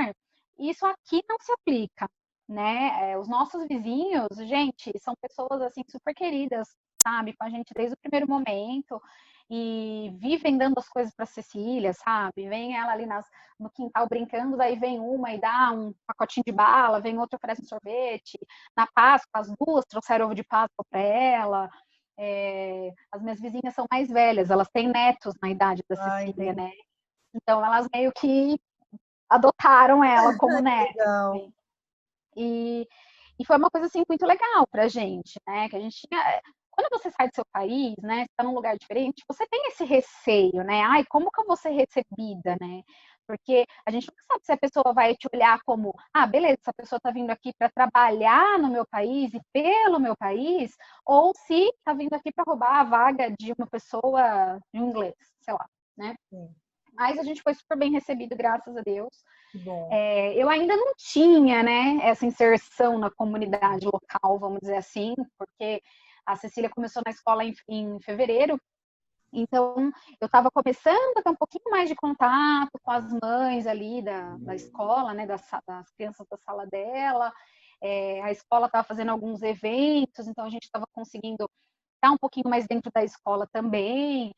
isso aqui não se aplica, né? Os nossos vizinhos, gente, são pessoas assim super queridas, sabe, com a gente desde o primeiro momento e vivem dando as coisas para Cecília, sabe? Vem ela ali no quintal brincando, daí vem uma e dá um pacotinho de bala, vem outra oferece um sorvete. Na Páscoa, as duas trouxeram ovo de Páscoa para ela. As minhas vizinhas são mais velhas, elas têm netos na idade da Cecília, né? Então elas meio que adotaram ela como neta. Legal. E, e foi uma coisa assim muito legal pra gente, né? Que a gente tinha. Quando você sai do seu país, né? Está num lugar diferente, você tem esse receio, né? Ai, como que eu vou ser recebida, né? Porque a gente nunca sabe se a pessoa vai te olhar como, ah, beleza, essa pessoa está vindo aqui para trabalhar no meu país e pelo meu país, ou se está vindo aqui para roubar a vaga de uma pessoa de inglês, sei lá, né? Sim. Mas a gente foi super bem recebido, graças a Deus. Que bom. Eu ainda não tinha, né, essa inserção na comunidade local, vamos dizer assim, porque a Cecília começou na escola em fevereiro, então eu estava começando a ter um pouquinho mais de contato com as mães ali da escola, né, das crianças da sala dela. A escola estava fazendo alguns eventos, então a gente estava conseguindo estar um pouquinho mais dentro da escola também.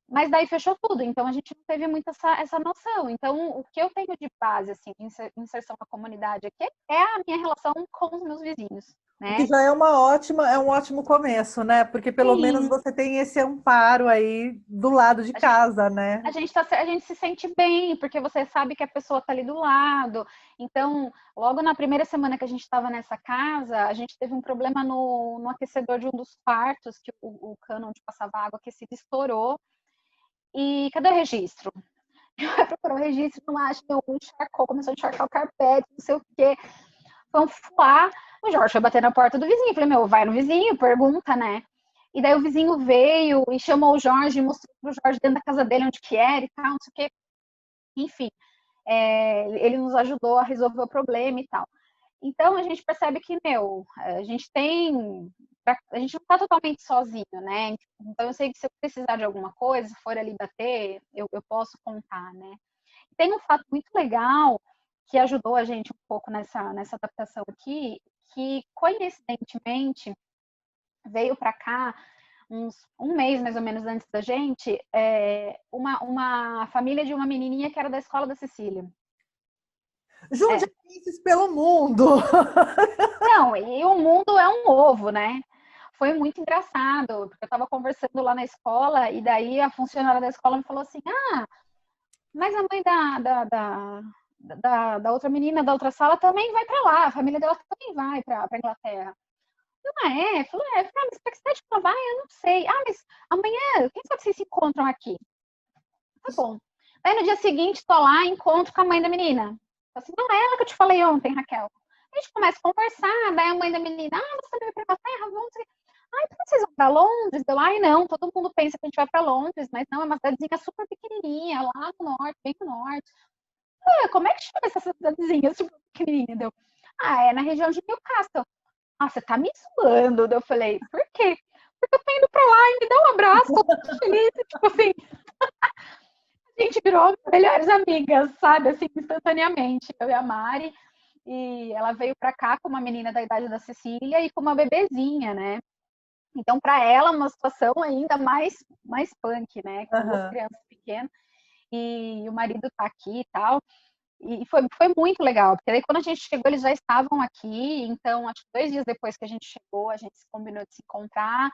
Mas daí fechou tudo, então a gente não teve muito essa noção. Então, o que eu tenho de base, assim, de inserção na comunidade aqui é a minha relação com os meus vizinhos, O que né? já é um ótimo começo, né? Porque pelo menos Sim, você tem esse amparo aí do lado de a gente, casa, né? a gente se sente bem, porque você sabe que a pessoa está ali do lado. Então, logo na primeira semana que a gente estava nessa casa, a gente teve um problema no aquecedor de um dos quartos, que o cano onde passava água aquecida estourou. E cadê o registro? Vai procurar o registro, não acha, um encharcou, começou a encharcar o carpete, não sei o quê. Vamos fuar. O Jorge foi bater na porta do vizinho. Falei, meu, vai no vizinho, pergunta, né? E daí o vizinho veio e chamou o Jorge, mostrou pro Jorge dentro da casa dele onde que era e tal, não sei o quê. Enfim, ele nos ajudou a resolver o problema e tal. Então a gente percebe que, meu, a gente tem. A gente não está totalmente sozinho, né? Então eu sei que se eu precisar de alguma coisa, se for ali bater, eu posso contar, né? Tem um fato muito legal que ajudou a gente um pouco nessa adaptação aqui, que coincidentemente veio para cá um mês mais ou menos antes da gente, uma família de uma menininha que era da escola da Cecília. É. Jundiaenses pelo mundo. Não, e o mundo é um ovo, né? Foi muito engraçado, porque eu estava conversando lá na escola e daí a funcionária da escola me falou assim: ah, mas a mãe da outra menina da outra sala também vai para lá, a família dela também vai para Inglaterra. Falou, mas para que cidade que ela vai? Eu não sei. Ah, mas amanhã, quem sabe vocês se encontram aqui? Tá bom. Aí no dia seguinte, tô lá, encontro com a mãe da menina. Assim, não é ela que eu te falei ontem, Raquel. A gente começa a conversar, daí a mãe da menina, você também vai pra Inglaterra? Vamos. Então vocês vão pra Londres? Eu, não, todo mundo pensa que a gente vai pra Londres, mas não, é uma cidadezinha super pequenininha, lá no norte, bem no norte. Como é que chama essa cidadezinha super pequenininha? Deu, é na região de Newcastle. Você tá me zoando? Eu falei, por quê? Porque eu tô indo pra lá e me dá um abraço, tô muito feliz, tipo assim, a gente virou melhores amigas, sabe, assim, instantaneamente, eu e a Mari, e ela veio pra cá com uma menina da idade da Cecília e com uma bebezinha, né? Então, para ela, uma situação ainda mais punk, né? Com duas Uhum. crianças pequenas e o marido tá aqui e tal. E foi muito legal, porque daí quando a gente chegou, eles já estavam aqui, então acho que 2 dias depois que a gente chegou, a gente combinou de se encontrar.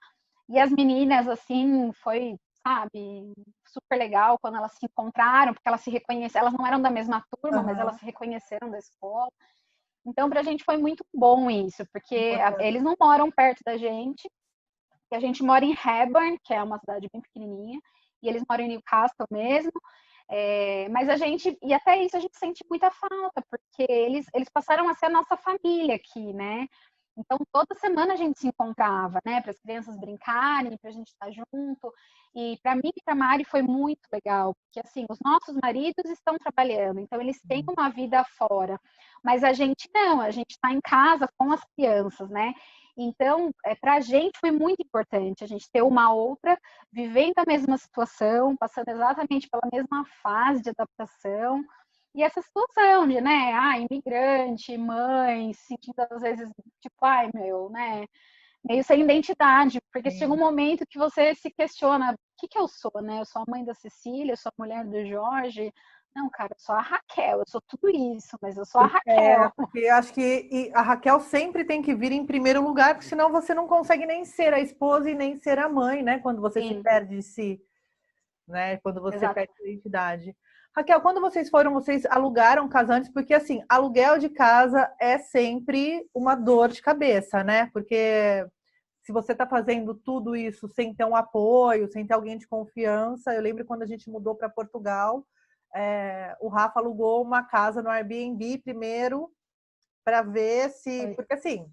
E as meninas, assim, foi, sabe, super legal quando elas se encontraram, porque elas se reconheceram, elas não eram da mesma turma, mas elas Uhum. se reconheceram da escola. Então, pra gente foi muito bom isso, porque Importante. eles não moram perto da gente, e a gente mora em Hebburn, que é uma cidade bem pequenininha, e eles moram em Newcastle mesmo. Mas a gente, e até isso a gente sente muita falta, porque eles passaram a ser a nossa família aqui, né? Então, toda semana a gente se encontrava, né? Para as crianças brincarem, para a gente estar junto. E para mim e para a Mari foi muito legal, porque assim, os nossos maridos estão trabalhando, então eles têm uma vida fora. Mas a gente não, a gente está em casa com as crianças, né? Então, para a gente foi muito importante a gente ter uma outra vivendo a mesma situação, passando exatamente pela mesma fase de adaptação. E essa situação de, né, imigrante, mãe, se sentindo às vezes, tipo, ai, meu, né, meio sem identidade, porque chega um Sim. momento que você se questiona, o que que eu sou, né? Eu sou a mãe da Cecília, eu sou a mulher do Jorge. Não, cara, eu sou a Raquel, eu sou tudo isso, mas eu sou a Raquel. Porque eu acho que a Raquel sempre tem que vir em primeiro lugar, porque senão você não consegue nem ser a esposa e nem ser a mãe, né? Quando você se Sim, perde de si, né? Quando você exato. perde a identidade. Raquel, quando vocês foram, vocês alugaram casa antes? Porque, assim, aluguel de casa é sempre uma dor de cabeça, né? Porque se você está fazendo tudo isso sem ter um apoio, sem ter alguém de confiança, eu lembro quando a gente mudou para Portugal, o Rafa alugou uma casa no Airbnb primeiro para ver se. Foi. Porque assim,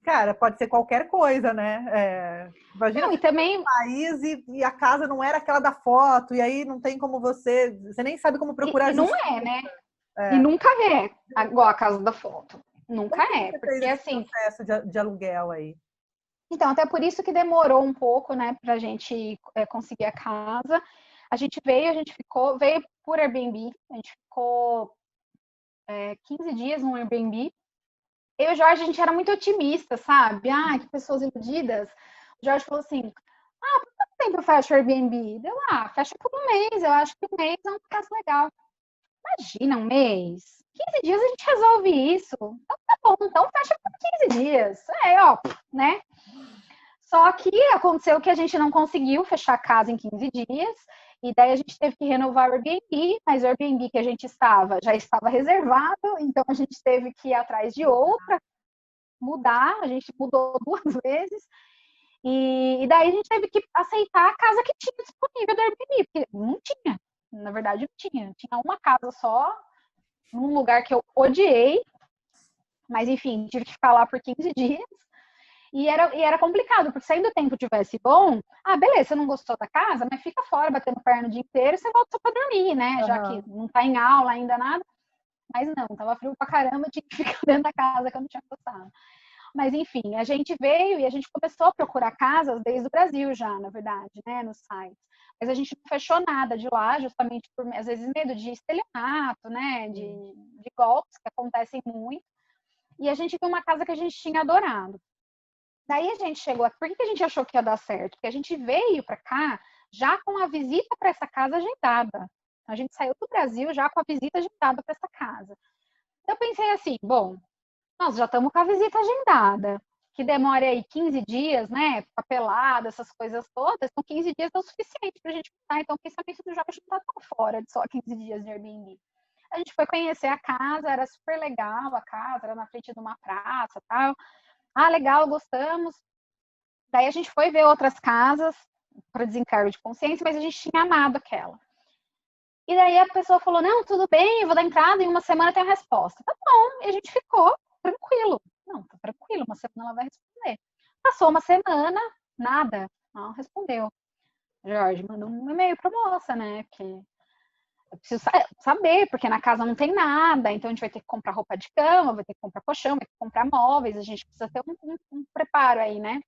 cara, pode ser qualquer coisa, né? Imagina Não, você e ir também, um país e a casa não era aquela da foto, e aí não tem como você. Você nem sabe como procurar e não justiça. é, né? E nunca é igual a casa da foto. Nunca Como que é, você fez porque esse assim, processo de aluguel aí? então, até por isso que demorou um pouco, né, pra gente conseguir a casa. A gente veio, veio por Airbnb, a gente ficou 15 dias no Airbnb. Eu e o Jorge, a gente era muito otimista, sabe? Que pessoas iludidas. O Jorge falou assim: por quanto tempo eu fecho o Airbnb? Deu fecha por um mês. Eu acho que um mês é um prazo legal. Imagina, um mês. 15 dias a gente resolve isso. Então tá bom, então fecha por 15 dias. Ó, né? Só que aconteceu que a gente não conseguiu fechar a casa em 15 dias. E daí a gente teve que renovar o Airbnb, mas o Airbnb que a gente estava já estava reservado, então a gente teve que ir atrás de outra, mudar, a gente mudou 2 vezes, e daí a gente teve que aceitar a casa que tinha disponível do Airbnb, porque não tinha, na verdade não tinha, tinha uma casa só, num lugar que eu odiei, mas enfim, tive que ficar lá por 15 dias, e era complicado, porque se ainda o tempo tivesse bom, beleza, você não gostou da casa, mas fica fora batendo perna o dia inteiro e você volta só pra dormir, né? Já que Uhum. não tá em aula ainda nada. Mas não, tava frio pra caramba, tinha que ficar dentro da casa que eu não tinha gostado. Mas enfim, a gente veio e a gente começou a procurar casas desde o Brasil já, na verdade, né, nos sites. Mas a gente não fechou nada de lá, justamente por, às vezes, medo de estelionato, né, de golpes que acontecem muito. E a gente viu uma casa que a gente tinha adorado. Daí a gente chegou aqui. Por que a gente achou que ia dar certo? Porque a gente veio para cá já com a visita para essa casa agendada. A gente saiu do Brasil já com a visita agendada para essa casa. Eu pensei assim, bom, nós já estamos com a visita agendada, que demora aí 15 dias, né? Papelada, essas coisas todas. Então, 15 dias é o suficiente para a gente mudar. Então, o pensamento do Jorge não está tão fora de só 15 dias de Airbnb. A gente foi conhecer a casa, era super legal a casa, era na frente de uma praça tal. Legal, gostamos. Daí a gente foi ver outras casas para desencargo de consciência, mas a gente tinha amado aquela. E daí a pessoa falou: não, tudo bem, eu vou dar entrada, em uma semana tem a resposta. Tá bom, e a gente ficou tranquilo. Não, tá tranquilo, uma semana ela vai responder. Passou uma semana, nada, não respondeu. Jorge mandou um e-mail pra moça, né? Que eu preciso saber, porque na casa não tem nada, então a gente vai ter que comprar roupa de cama, vai ter que comprar colchão, vai ter que comprar móveis, a gente precisa ter um preparo aí, né?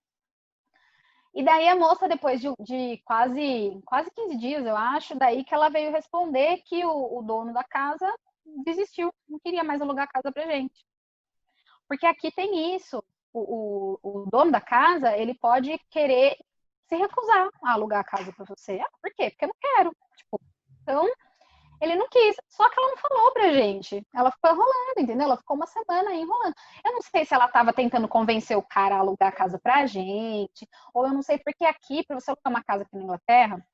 E daí a moça, depois de quase 15 dias, eu acho, daí que ela veio responder que o dono da casa desistiu, não queria mais alugar a casa pra gente. Porque aqui tem isso. O dono da casa, ele pode querer se recusar a alugar a casa para você. Por quê? Porque eu não quero. Tipo, então, ele não quis, só que ela não falou pra gente. Ela ficou enrolando, entendeu? Ela ficou uma semana aí enrolando. Eu não sei se ela estava tentando convencer o cara a alugar a casa pra gente, ou eu não sei, porque aqui, para você alugar uma casa aqui na Inglaterra,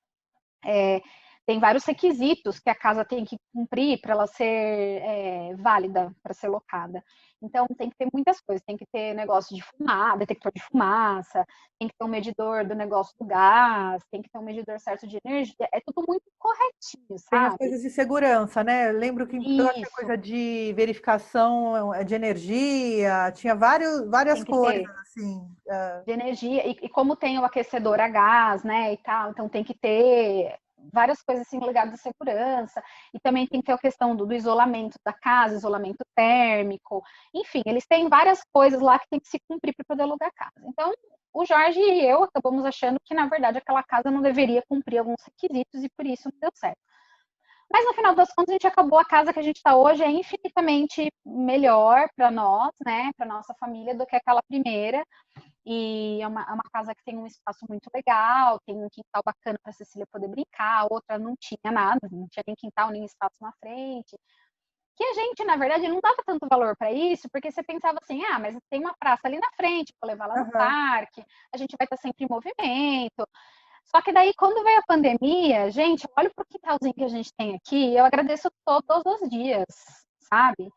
tem vários requisitos que a casa tem que cumprir para ela ser válida, para ser locada. Então, tem que ter muitas coisas. Tem que ter negócio de fumar, detector de fumaça, tem que ter um medidor do negócio do gás, tem que ter um medidor certo de energia. É tudo muito corretinho, Tem as sabe? coisas de segurança, né? Eu lembro que toda essa Isso, coisa de verificação de energia, tinha várias tem que coisas, ter assim. de energia. E como tem o aquecedor a gás, né, e tal, então tem que ter várias coisas assim ligadas à segurança, e também tem que ter a questão do isolamento da casa, isolamento térmico, enfim, eles têm várias coisas lá que tem que se cumprir para poder alugar a casa. Então, o Jorge e eu acabamos achando que, na verdade, aquela casa não deveria cumprir alguns requisitos e por isso não deu certo. Mas no final das contas, a gente acabou, a casa que a gente está hoje é infinitamente melhor para nós, né, para nossa família, do que aquela primeira. E é uma casa que tem um espaço muito legal, tem um quintal bacana para a Cecília poder brincar, a outra não tinha nada, não tinha nem quintal, nem espaço na frente. Que a gente, na verdade, não dava tanto valor para isso, porque você pensava assim, ah, mas tem uma praça ali na frente, vou levar lá no parque, a gente vai estar sempre em movimento. Só que daí, quando veio a pandemia, gente, olha pro quintalzinho que a gente tem aqui, eu agradeço todos os dias, sabe?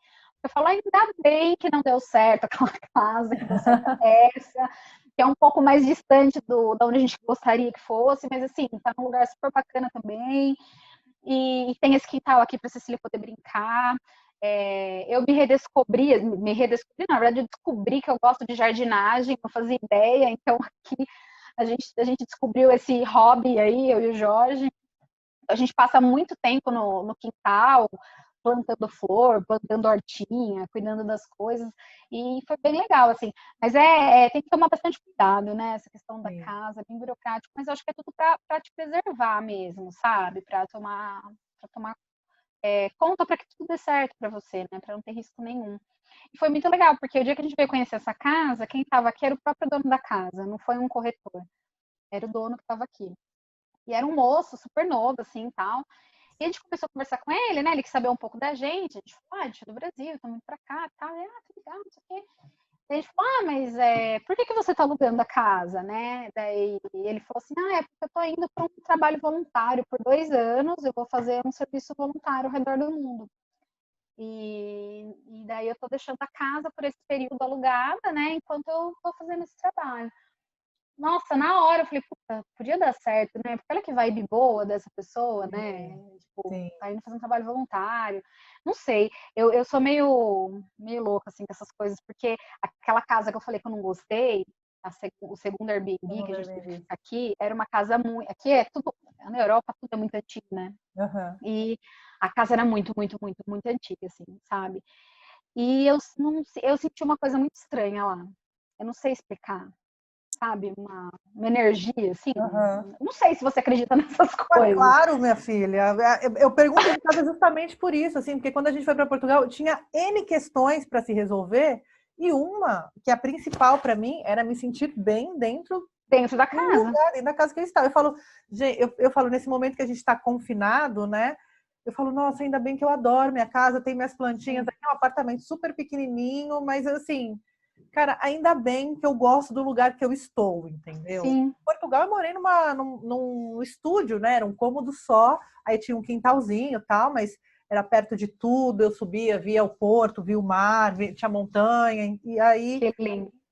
Eu falo, ainda bem que não deu certo aquela casa, que deu certo essa, que é um pouco mais distante da onde a gente gostaria que fosse, mas assim, tá num lugar super bacana também. E tem esse quintal aqui para a Cecília poder brincar. Eu me redescobri, na verdade, eu descobri que eu gosto de jardinagem, não fazia ideia, então aqui a gente descobriu esse hobby aí, eu e o Jorge. A gente passa muito tempo no quintal, plantando flor, plantando hortinha, cuidando das coisas, e foi bem legal, assim. Mas tem que tomar bastante cuidado, né? Essa questão da casa, é bem burocrático, mas eu acho que é tudo para te preservar mesmo, sabe? Para tomar conta para que tudo dê certo para você, né? Para não ter risco nenhum. E foi muito legal, porque o dia que a gente veio conhecer essa casa, quem estava aqui era o próprio dono da casa, não foi um corretor. Era o dono que estava aqui. E era um moço super novo, assim, tal. E a gente começou a conversar com ele, né? Ele quis saber um pouco da gente. A gente falou, a gente é do Brasil, estamos indo pra cá, tal. Ele, que legal, não sei o quê. Daí a gente falou, mas por que você tá alugando a casa, né? Daí ele falou assim, é porque eu tô indo para um trabalho voluntário por 2 anos, eu vou fazer um serviço voluntário ao redor do mundo. E daí eu tô deixando a casa por esse período alugada, né? Enquanto eu tô fazendo esse trabalho. Nossa, na hora eu falei, puta, podia dar certo, né? Porque olha que vibe boa dessa pessoa, né? Tipo, tá indo fazer um trabalho voluntário. Não sei, eu sou meio louca, assim, com essas coisas, porque aquela casa que eu falei que eu não gostei, o segundo Airbnb que a gente teve que ficar aqui, era uma casa muito. Aqui é tudo. Na Europa tudo é muito antigo, né? E a casa era muito, muito, muito, muito antiga, assim, sabe? E eu senti uma coisa muito estranha lá. Eu não sei explicar, sabe? Uma energia, assim. Não sei se você acredita nessas coisas. Claro, minha filha. Eu pergunto em casa justamente por isso, assim, porque quando a gente foi para Portugal, tinha N questões para se resolver, e uma, que é a principal para mim, era me sentir bem dentro da casa. Dentro da casa que eu estava. Eu falo, gente, eu falo, nesse momento que a gente está confinado, né? Eu falo, nossa, ainda bem que eu adoro minha casa, tem minhas plantinhas, aqui é um apartamento super pequenininho, mas assim, cara, ainda bem que eu gosto do lugar que eu estou, entendeu? Sim. Em Portugal eu morei num estúdio, né? Era um cômodo só, aí tinha um quintalzinho e tal, mas era perto de tudo, eu subia, via o porto, via o mar, tinha montanha, e aí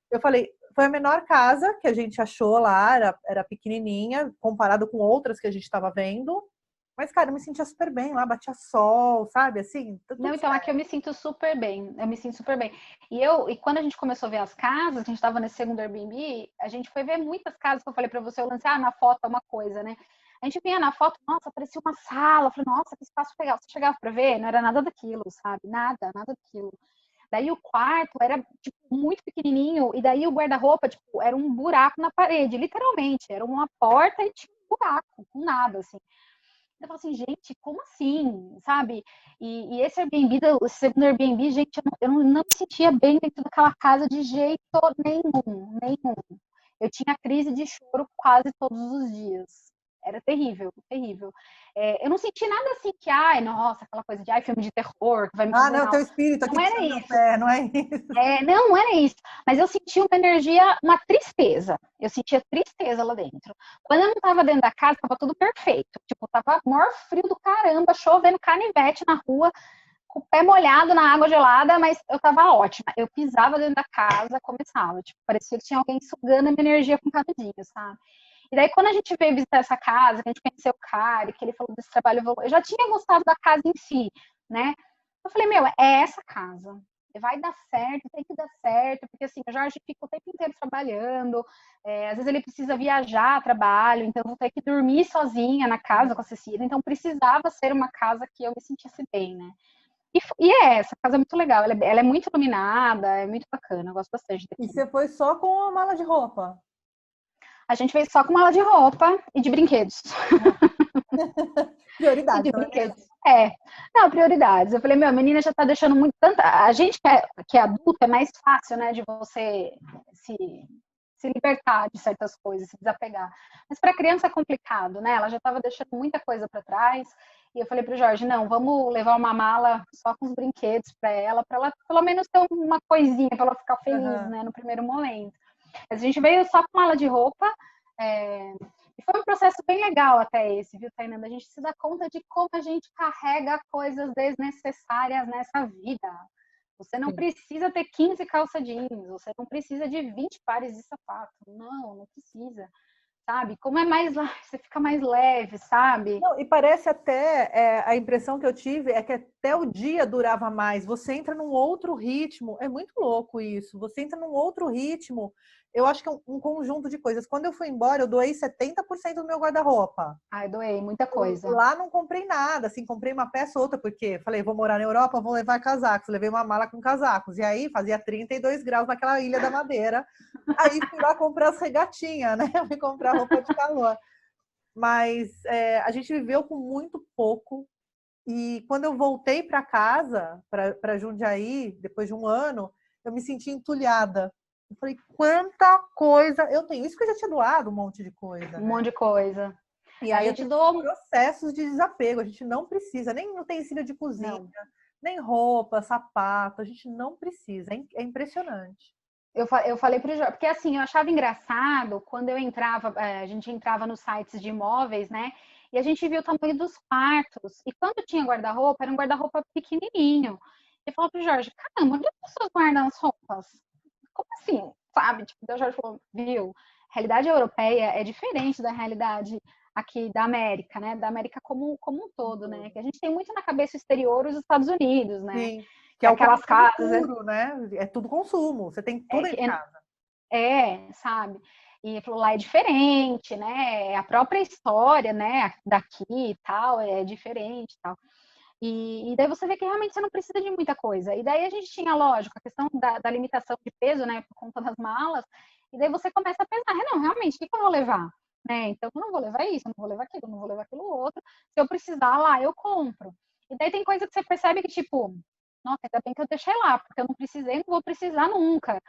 eu falei, foi a menor casa que a gente achou lá, era pequenininha, comparado com outras que a gente estava vendo. Mas, cara, eu me sentia super bem lá, batia sol, sabe? Assim, não, então aqui eu me sinto super bem. Eu me sinto super bem. E quando a gente começou a ver as casas, a gente estava nesse segundo Airbnb, a gente foi ver muitas casas que eu falei para você, eu lancei, na foto é uma coisa, né? A gente vinha na foto, nossa, parecia uma sala. Eu falei, nossa, que espaço legal. Você chegava para ver, não era nada daquilo, sabe? Nada daquilo. Daí o quarto era, tipo, muito pequenininho, e daí o guarda-roupa, tipo, era um buraco na parede, literalmente. Era uma porta e tinha um buraco, com nada, assim. Eu falo assim, gente, como assim, sabe? E esse Airbnb, o segundo Airbnb, gente, eu não me sentia bem dentro daquela casa de jeito nenhum. Eu tinha crise de choro quase todos os dias. Era terrível, terrível. Eu não senti nada assim que, nossa, aquela coisa de, filme de terror, que vai me fazer mal. Teu espírito aqui não era isso. Não é isso. Não era isso. Mas eu senti uma energia, uma tristeza. Eu sentia tristeza lá dentro. Quando eu não estava dentro da casa, estava tudo perfeito. Tipo, tava maior frio do caramba, chovendo canivete na rua, com o pé molhado na água gelada, mas eu tava ótima. Eu pisava dentro da casa, começava. Tipo, parecia que tinha alguém sugando a minha energia com canudinho, sabe? E daí, quando a gente veio visitar essa casa, que a gente conheceu o cara, que ele falou desse trabalho, eu já tinha gostado da casa em si, né? Eu falei, é essa casa. Vai dar certo, tem que dar certo, porque assim, o Jorge fica o tempo inteiro trabalhando, às vezes ele precisa viajar a trabalho, então eu vou ter que dormir sozinha na casa com a Cecília, então precisava ser uma casa que eu me sentisse bem, né? Essa casa é muito legal, ela é muito iluminada, é muito bacana, eu gosto bastante daqui. E você foi só com a mala de roupa? A gente veio só com mala de roupa e de brinquedos. Prioridade, e de brinquedos. Não, prioridades. Eu falei, meu, a menina já tá deixando muito tanta. A gente que é adulto é mais fácil, né, de você se, se libertar de certas coisas, se desapegar. Mas para criança é complicado, né? Ela já estava deixando muita coisa para trás. E eu falei pro Jorge, não, vamos levar uma mala só com os brinquedos para ela pelo menos ter uma coisinha para ela ficar feliz, né, no primeiro momento. Mas a gente veio só com mala de roupa. E foi um processo bem legal até esse, viu, Tainanda? A gente se dá conta de como a gente carrega coisas desnecessárias nessa vida. Você não precisa ter 15 calça jeans, você não precisa de 20 pares de sapato. Não precisa, sabe? Como é mais, você fica mais leve, sabe? Não, e parece até, a impressão que eu tive é que até o dia durava mais. Você entra num outro ritmo. É muito louco isso. Você entra num outro ritmo. Eu acho que é um conjunto de coisas. Quando eu fui embora, eu doei 70% do meu guarda-roupa. Ai, doei muita coisa. Lá não comprei nada, assim, comprei uma peça ou outra, porque falei, vou morar na Europa, vou levar casacos. Levei uma mala com casacos. E aí fazia 32 graus naquela Ilha da Madeira. Aí fui lá comprar as regatinhas, né? Fui comprar roupa de calor. Mas a gente viveu com muito pouco. E quando eu voltei para casa, para Jundiaí, depois de um ano, eu me senti entulhada. Eu falei, quanta coisa eu tenho. Isso que eu já tinha doado um monte de coisa. Um monte de coisa. E aí a gente processos de desapego. A gente não precisa, nem utensílio de cozinha, nem roupa, sapato. A gente não precisa. É impressionante. Eu falei pro Jorge, porque assim, eu achava engraçado quando eu entrava, a gente entrava nos sites de imóveis, né? E a gente via o tamanho dos quartos. E quando tinha guarda-roupa, era um guarda-roupa pequenininho. Eu falava pro Jorge, caramba, onde as pessoas guardam as roupas? Como assim? Sabe? Tipo, o Jorge falou, viu? A realidade europeia é diferente da realidade aqui da América, né? Da América como um todo, né? Que a gente tem muito na cabeça o exterior os Estados Unidos, né? Sim. Que é aquelas casas puro, né? É tudo consumo, você tem tudo em casa. Sabe? E falou, lá é diferente, né? A própria história, né, daqui e tal, é diferente e tal. E daí você vê que realmente você não precisa de muita coisa. E daí a gente tinha, lógico, a questão da limitação de peso, né, por conta das malas. E daí você começa a pensar, não, realmente, o que eu vou levar? Né? Então, eu não vou levar isso, eu não vou levar aquilo, eu não vou levar aquilo outro. Se eu precisar lá, eu compro. E daí tem coisa que você percebe que, tipo, nossa, ainda bem que eu deixei lá, porque eu não precisei, não vou precisar nunca,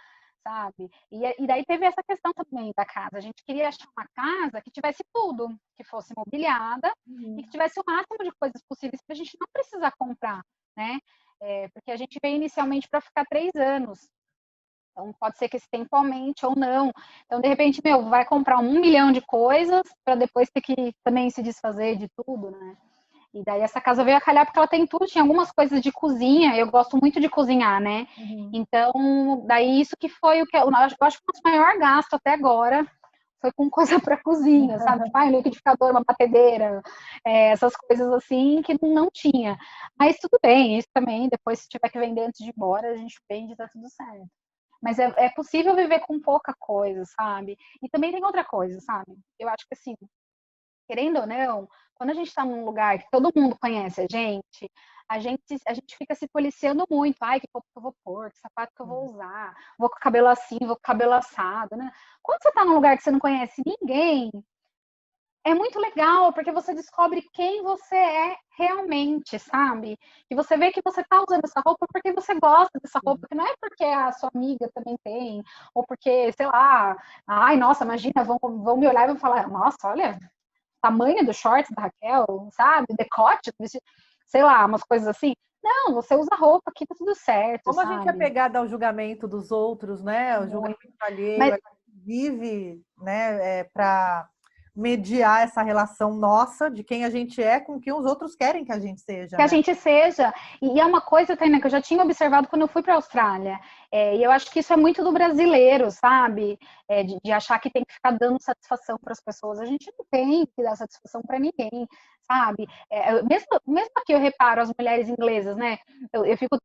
sabe? E daí teve essa questão também da casa. A gente queria achar uma casa que tivesse tudo, que fosse mobiliada e que tivesse o máximo de coisas possíveis para a gente não precisar comprar, né? Porque a gente veio inicialmente para ficar 3 anos. Então, pode ser que esse tempo aumente ou não. Então, de repente, vai comprar 1 milhão de coisas para depois ter que também se desfazer de tudo, né? E daí essa casa veio a calhar porque ela tem tudo, tinha algumas coisas de cozinha, eu gosto muito de cozinhar, né? Então, daí isso que foi o que eu acho que o nosso maior gasto até agora foi com coisa para cozinha, sabe? Tipo, um liquidificador, uma batedeira, essas coisas assim que não tinha. Mas tudo bem, isso também, depois se tiver que vender antes de ir embora, a gente vende e tá tudo certo. Mas é possível viver com pouca coisa, sabe? E também tem outra coisa, sabe? Eu acho que assim, querendo ou não, quando a gente está num lugar que todo mundo conhece a gente fica se policiando muito. Ai, que roupa que eu vou pôr, que sapato que eu vou usar, vou com o cabelo assim, vou com o cabelo assado, né? Quando você está num lugar que você não conhece ninguém, é muito legal, porque você descobre quem você é realmente, sabe? E você vê que você tá usando essa roupa porque você gosta dessa roupa, que não é porque a sua amiga também tem, ou porque, sei lá, ai, nossa, imagina, vão me olhar e vão falar, nossa, olha, tamanho do short da Raquel, sabe? Decote, sei lá, umas coisas assim. Não, você usa roupa aqui, tá tudo certo, Como sabe? a gente é pegada ao julgamento dos outros, né? O julgamento alheio, a gente vive, né, para mediar essa relação nossa de quem a gente é com quem os outros querem que a gente seja. Que a gente seja. E é uma coisa, Tainá, que eu já tinha observado quando eu fui para a Austrália. E eu acho que isso é muito do brasileiro, sabe? De achar que tem que ficar dando satisfação para as pessoas. A gente não tem que dar satisfação para ninguém, sabe? Mesmo aqui eu reparo as mulheres inglesas, né? Eu fico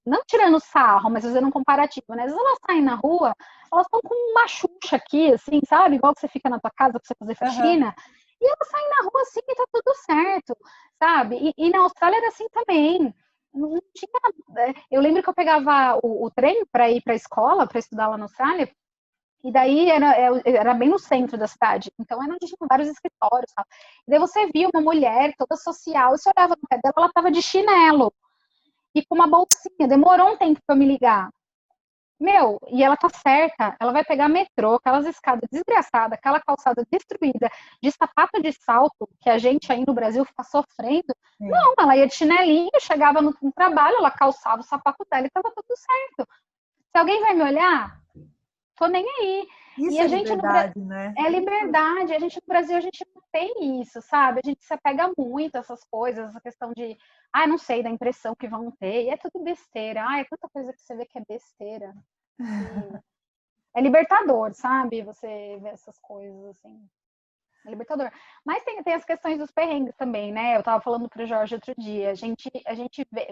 não tirando sarro, mas fazendo um comparativo, né? Às vezes elas saem na rua, elas estão com uma xuxa aqui, assim, sabe? Igual que você fica na tua casa para você fazer faxina. E elas saem na rua assim e tá tudo certo, sabe? E na Austrália era assim também. Não tinha. Eu lembro que eu pegava o trem para ir para a escola, para estudar lá na Austrália, E daí era bem no centro da cidade. Então era onde tinha vários escritórios. Sabe? E daí você via uma mulher toda social, e você olhava no pé dela, ela tava de chinelo e com uma bolsinha. Demorou um tempo para me ligar. Meu, e ela tá certa, ela vai pegar metrô, aquelas escadas desgraçadas, aquela calçada destruída, de sapato de salto, que a gente aí no Brasil fica sofrendo. Sim. Não, ela ia de chinelinho, chegava no trabalho, ela calçava o sapato dela e tava tudo certo. Se alguém vai me olhar, tô nem aí. E Isso a é gente no liberdade, né? é liberdade, a gente no Brasil a gente não tem isso, sabe? A gente se apega muito a essas coisas, essa questão de, não sei, da impressão que vão ter, e é tudo besteira. É tanta coisa que você vê que é besteira. Que é libertador, sabe? Você vê essas coisas assim. É libertador. Mas tem as questões dos perrengues também, né? Eu tava falando pro Jorge outro dia. A gente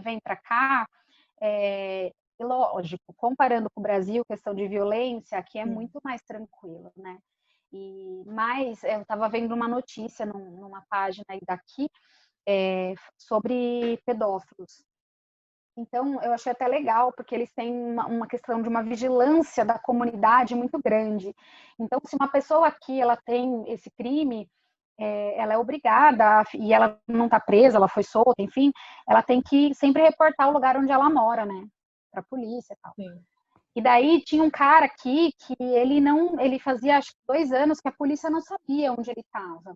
vem para cá, lógico, comparando com o Brasil, questão de violência, aqui é Sim. muito mais tranquilo, né? Mas eu estava vendo uma notícia numa página aí daqui sobre pedófilos. Então, eu achei até legal, porque eles têm uma questão de uma vigilância da comunidade muito grande. Então, se uma pessoa aqui ela tem esse crime, ela é obrigada, e ela não está presa, ela foi solta, enfim, ela tem que sempre reportar o lugar onde ela mora, né? Para a polícia e tal. Sim. E daí tinha um cara aqui que ele fazia acho que 2 anos que a polícia não sabia onde ele estava.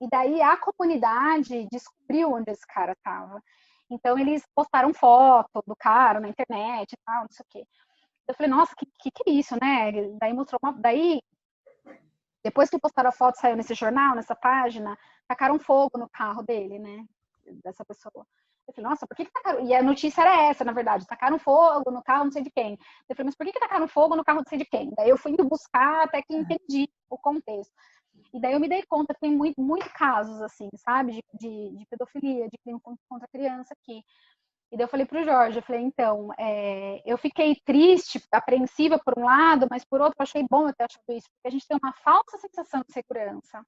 E daí a comunidade descobriu onde esse cara estava. Então eles postaram foto do cara na internet e tal, não sei o quê. Eu falei, nossa, que é isso, né? Daí mostrou daí, depois que postaram a foto, saiu nesse jornal, nessa página, tacaram fogo no carro dele, né? Dessa pessoa. Eu falei, nossa, por que tacaram? E a notícia era essa, na verdade, tacaram fogo no carro não sei de quem. Eu falei, mas por que tacaram fogo no carro não sei de quem? Daí eu fui buscar até que entendi o contexto. E daí eu me dei conta que tem muito casos, assim, sabe? De pedofilia, de crime contra a criança aqui. E daí eu falei pro Jorge, eu falei, então, eu fiquei triste, apreensiva por um lado, mas por outro eu achei bom eu ter achado isso, porque a gente tem uma falsa sensação de segurança.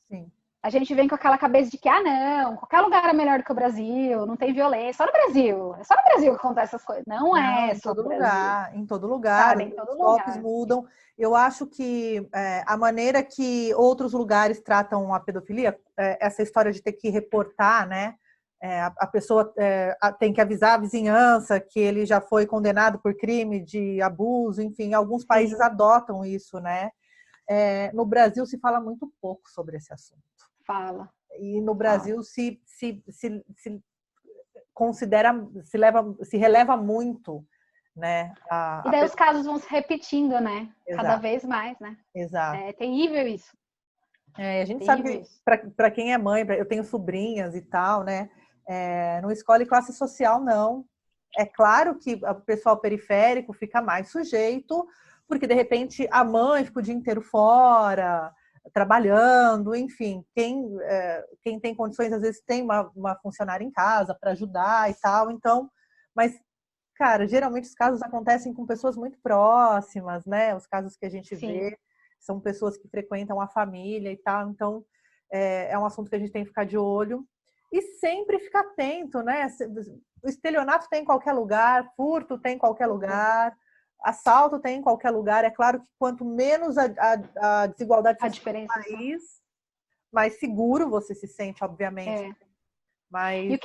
Sim. A gente vem com aquela cabeça de que, não, qualquer lugar é melhor do que o Brasil, não tem violência, só no Brasil, é só no Brasil que acontece essas coisas. Não Não, é em só todo no Brasil, lugar, em todo lugar, sabe? Em todo os focos lugar. mudam. Eu acho que a maneira que outros lugares tratam a pedofilia, essa história de ter que reportar, né? A pessoa tem que avisar a vizinhança que ele já foi condenado por crime de abuso, enfim, alguns países Sim, adotam isso, né? No Brasil se fala muito pouco sobre esse assunto. fala, E no fala. Brasil se considera, se releva muito, né? E daí os casos vão se repetindo, né? Cada Exato, vez mais, né? exato. É terrível isso. A gente sabe Terrível que isso. para quem é mãe, eu tenho sobrinhas e tal, né? Não escolhe classe social, não. É claro que o pessoal periférico fica mais sujeito, porque de repente a mãe fica o dia inteiro fora, trabalhando, enfim. Quem tem condições, às vezes, tem uma funcionária em casa para ajudar e tal. Então, mas, cara, geralmente os casos acontecem com pessoas muito próximas, né? Os casos que a gente Sim, vê são pessoas que frequentam a família e tal. Então, é um assunto que a gente tem que ficar de olho. E sempre ficar atento, né? O estelionato tem em qualquer lugar, furto tem em qualquer lugar, assalto tem em qualquer lugar. É claro que quanto menos a desigualdade a social do diferenciação. país, mais seguro você se sente, obviamente. É. E Mas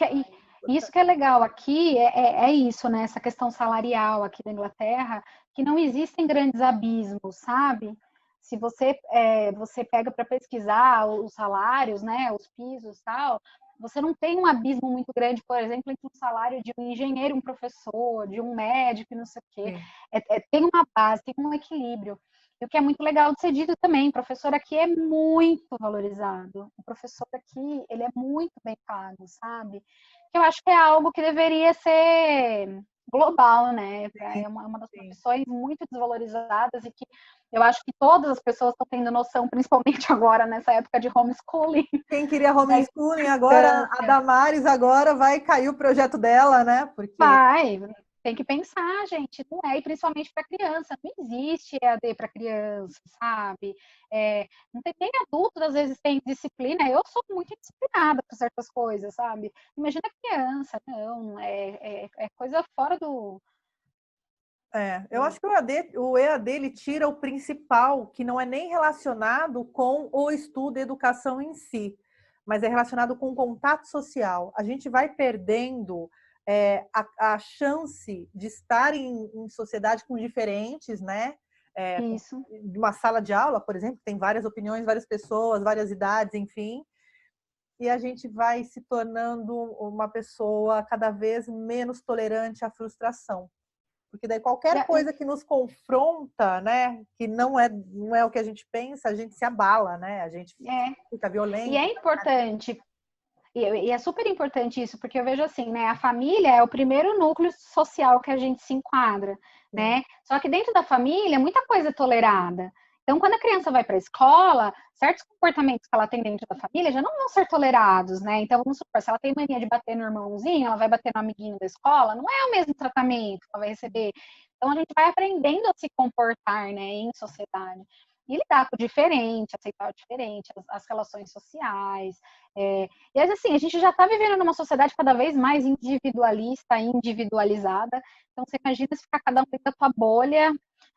isso que é legal aqui é isso, né? Essa questão salarial aqui da Inglaterra, que não existem grandes abismos, sabe? Se você pega para pesquisar os salários, né, os pisos e tal, você não tem um abismo muito grande, por exemplo, entre o salário de um engenheiro, um professor, de um médico, não sei o quê. sim, Tem uma base, tem um equilíbrio. E o que é muito legal de ser dito também, o professor aqui é muito valorizado. O professor aqui, ele é muito bem pago, sabe? Eu acho que é algo que deveria ser global, né? sim, É uma das sim. profissões muito desvalorizadas e que eu acho que todas as pessoas estão tendo noção, principalmente agora, nessa época de homeschooling, Quem queria da homeschooling agora, a importância. Damares agora vai cair o projeto dela, né? Porque Vai, tem que pensar, gente, não é, e principalmente para criança, não existe EAD para criança, sabe? Não tem nem adultos, às vezes tem disciplina, eu sou muito disciplinada para certas coisas, sabe? Imagina criança, não, é coisa fora Eu acho que o EAD ele tira o principal, que não é nem relacionado com o estudo e educação em si, mas é relacionado com o contato social. A gente vai perdendo a chance de estar em sociedade com diferentes, né? Isso. Uma sala de aula, por exemplo, tem várias opiniões, várias pessoas, várias idades, enfim. E a gente vai se tornando uma pessoa cada vez menos tolerante à frustração. Porque daí qualquer coisa que nos confronta, né, que não é o que a gente pensa, a gente se abala, né? A gente fica E violento. é importante, e é super importante isso, porque eu vejo assim, né? A família é o primeiro núcleo social que a gente se enquadra, né? Só que dentro da família, muita coisa é tolerada. Então, quando a criança vai para a escola, certos comportamentos que ela tem dentro da família já não vão ser tolerados, né? Então, vamos supor, se ela tem mania de bater no irmãozinho, ela vai bater no amiguinho da escola, não é o mesmo tratamento que ela vai receber. Então, a gente vai aprendendo a se comportar, né, em sociedade. E lidar com o diferente, aceitar o diferente, as relações sociais. E assim, a gente já está vivendo numa sociedade cada vez mais individualista, individualizada. Então, você imagina se ficar cada um dentro da tua bolha,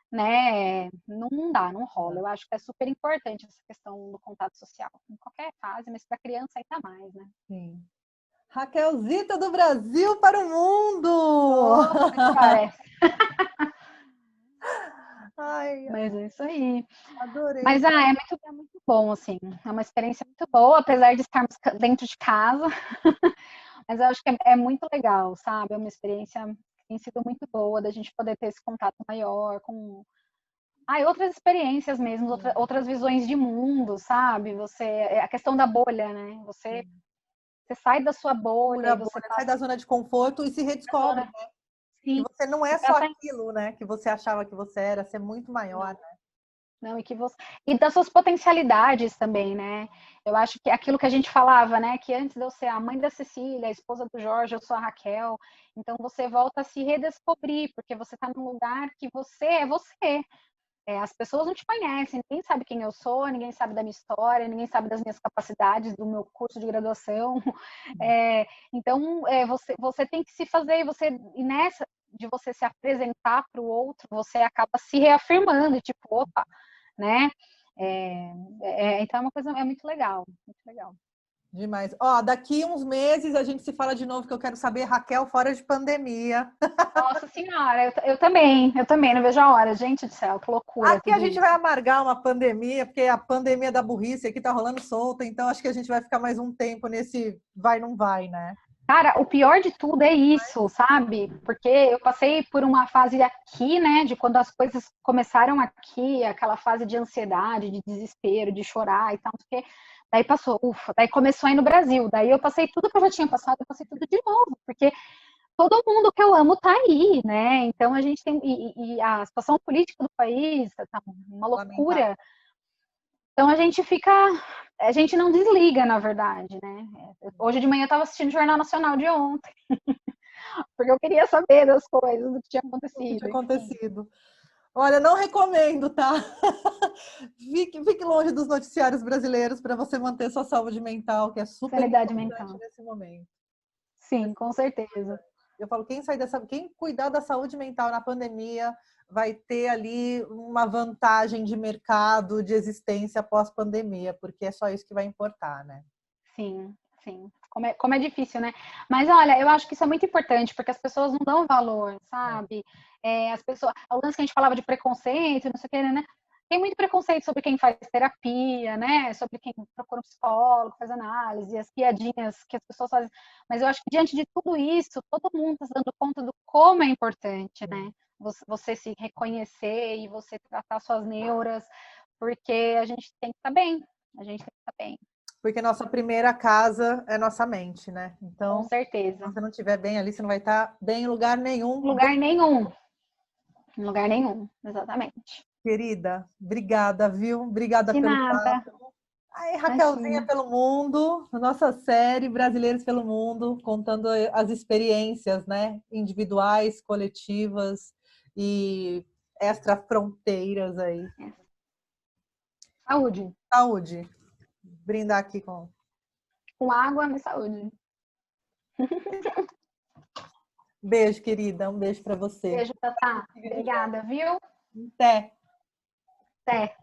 né? Não dá, não rola. Eu acho que é super importante essa questão do contato social, em qualquer fase, mas para criança ainda mais, né? Sim. Raquelzita do Brasil para o mundo! Oh, que parece. Ai, Mas é isso aí. adorei. Mas é muito bom, assim. É uma experiência muito boa, apesar de estarmos dentro de casa. Mas eu acho que é muito legal, sabe? É uma experiência que tem sido muito boa da gente poder ter esse contato maior com outras experiências mesmo, outras visões de mundo, sabe? A questão da bolha, né? Você sai da sua bolha Pura e você bolha, sai da zona de conforto e se redescobre, zona, né? Que sim, você não é você só tá aquilo, né? Que você achava que você era, ser muito maior, não, né? não, e das suas potencialidades também, né? Eu acho que aquilo que a gente falava, né? Que antes de eu ser a mãe da Cecília, a esposa do Jorge, eu sou a Raquel. Então você volta a se redescobrir, porque você está num lugar que você é você. As pessoas não te conhecem, ninguém sabe quem eu sou, ninguém sabe da minha história, ninguém sabe das minhas capacidades, do meu curso de graduação. Então, você tem que se fazer, e nessa de você se apresentar para o outro, você acaba se reafirmando, tipo, opa, né? Então é uma coisa, é muito legal, muito legal. Demais. Ó, daqui uns meses a gente se fala de novo, que eu quero saber, Raquel, fora de pandemia. Nossa senhora, eu também, não vejo a hora, gente do céu, que loucura Aqui a tudo gente isso. vai amargar uma pandemia, porque a pandemia da burrice aqui tá rolando solta, então acho que a gente vai ficar mais um tempo nesse vai, não vai, né? Cara, o pior de tudo é isso, sabe? Porque eu passei por uma fase aqui, né, de quando as coisas começaram aqui, aquela fase de ansiedade, de desespero, de chorar e tal, porque daí passou, ufa, daí começou aí no Brasil, daí eu passei tudo que eu já tinha passado, eu passei tudo de novo, porque todo mundo que eu amo tá aí, né? Então a gente tem, e a situação política do país tá uma Lamentável. loucura, então a gente não desliga, na verdade, né? Hoje de manhã eu estava assistindo o Jornal Nacional de ontem, porque eu queria saber das coisas, do que tinha O que tinha acontecido, enfim. acontecido. Olha, não recomendo, tá? Fique longe dos noticiários brasileiros para você manter sua saúde mental, que é super Sanidade importante mental. nesse momento. Sim, com certeza. Eu falo, quem cuidar da saúde mental na pandemia vai ter ali uma vantagem de mercado, de existência pós-pandemia, porque é só isso que vai importar, né? Sim, sim. Como é difícil, né? Mas olha, eu acho que isso é muito importante, porque as pessoas não dão valor, sabe? As pessoas. O lance que a gente falava de preconceito, não sei o que, né? Tem muito preconceito sobre quem faz terapia, né? Sobre quem procura um psicólogo, faz análise, as piadinhas que as pessoas fazem. Mas eu acho que diante de tudo isso, todo mundo está se dando conta do como é importante, né? Você se reconhecer e você tratar suas neuras, porque a gente tem que estar bem. A gente tem que estar bem. Porque nossa primeira casa é nossa mente, né? Com Então, se certeza. você não estiver bem ali, você não vai estar bem em lugar nenhum. Lugar nenhum. Em lugar nenhum, exatamente. Querida, obrigada, viu? Obrigada De pelo nada, papo. Aí, Raquelzinha imagina. pelo Mundo, a nossa série Brasileiros pelo Mundo, contando as experiências, né? Individuais, coletivas e extra-fronteiras aí. Saúde. Saúde. Brindar aqui com. Com água, mas saúde. Beijo, querida. Um beijo para você. Beijo, Tatá. Obrigada, viu? Até. Até.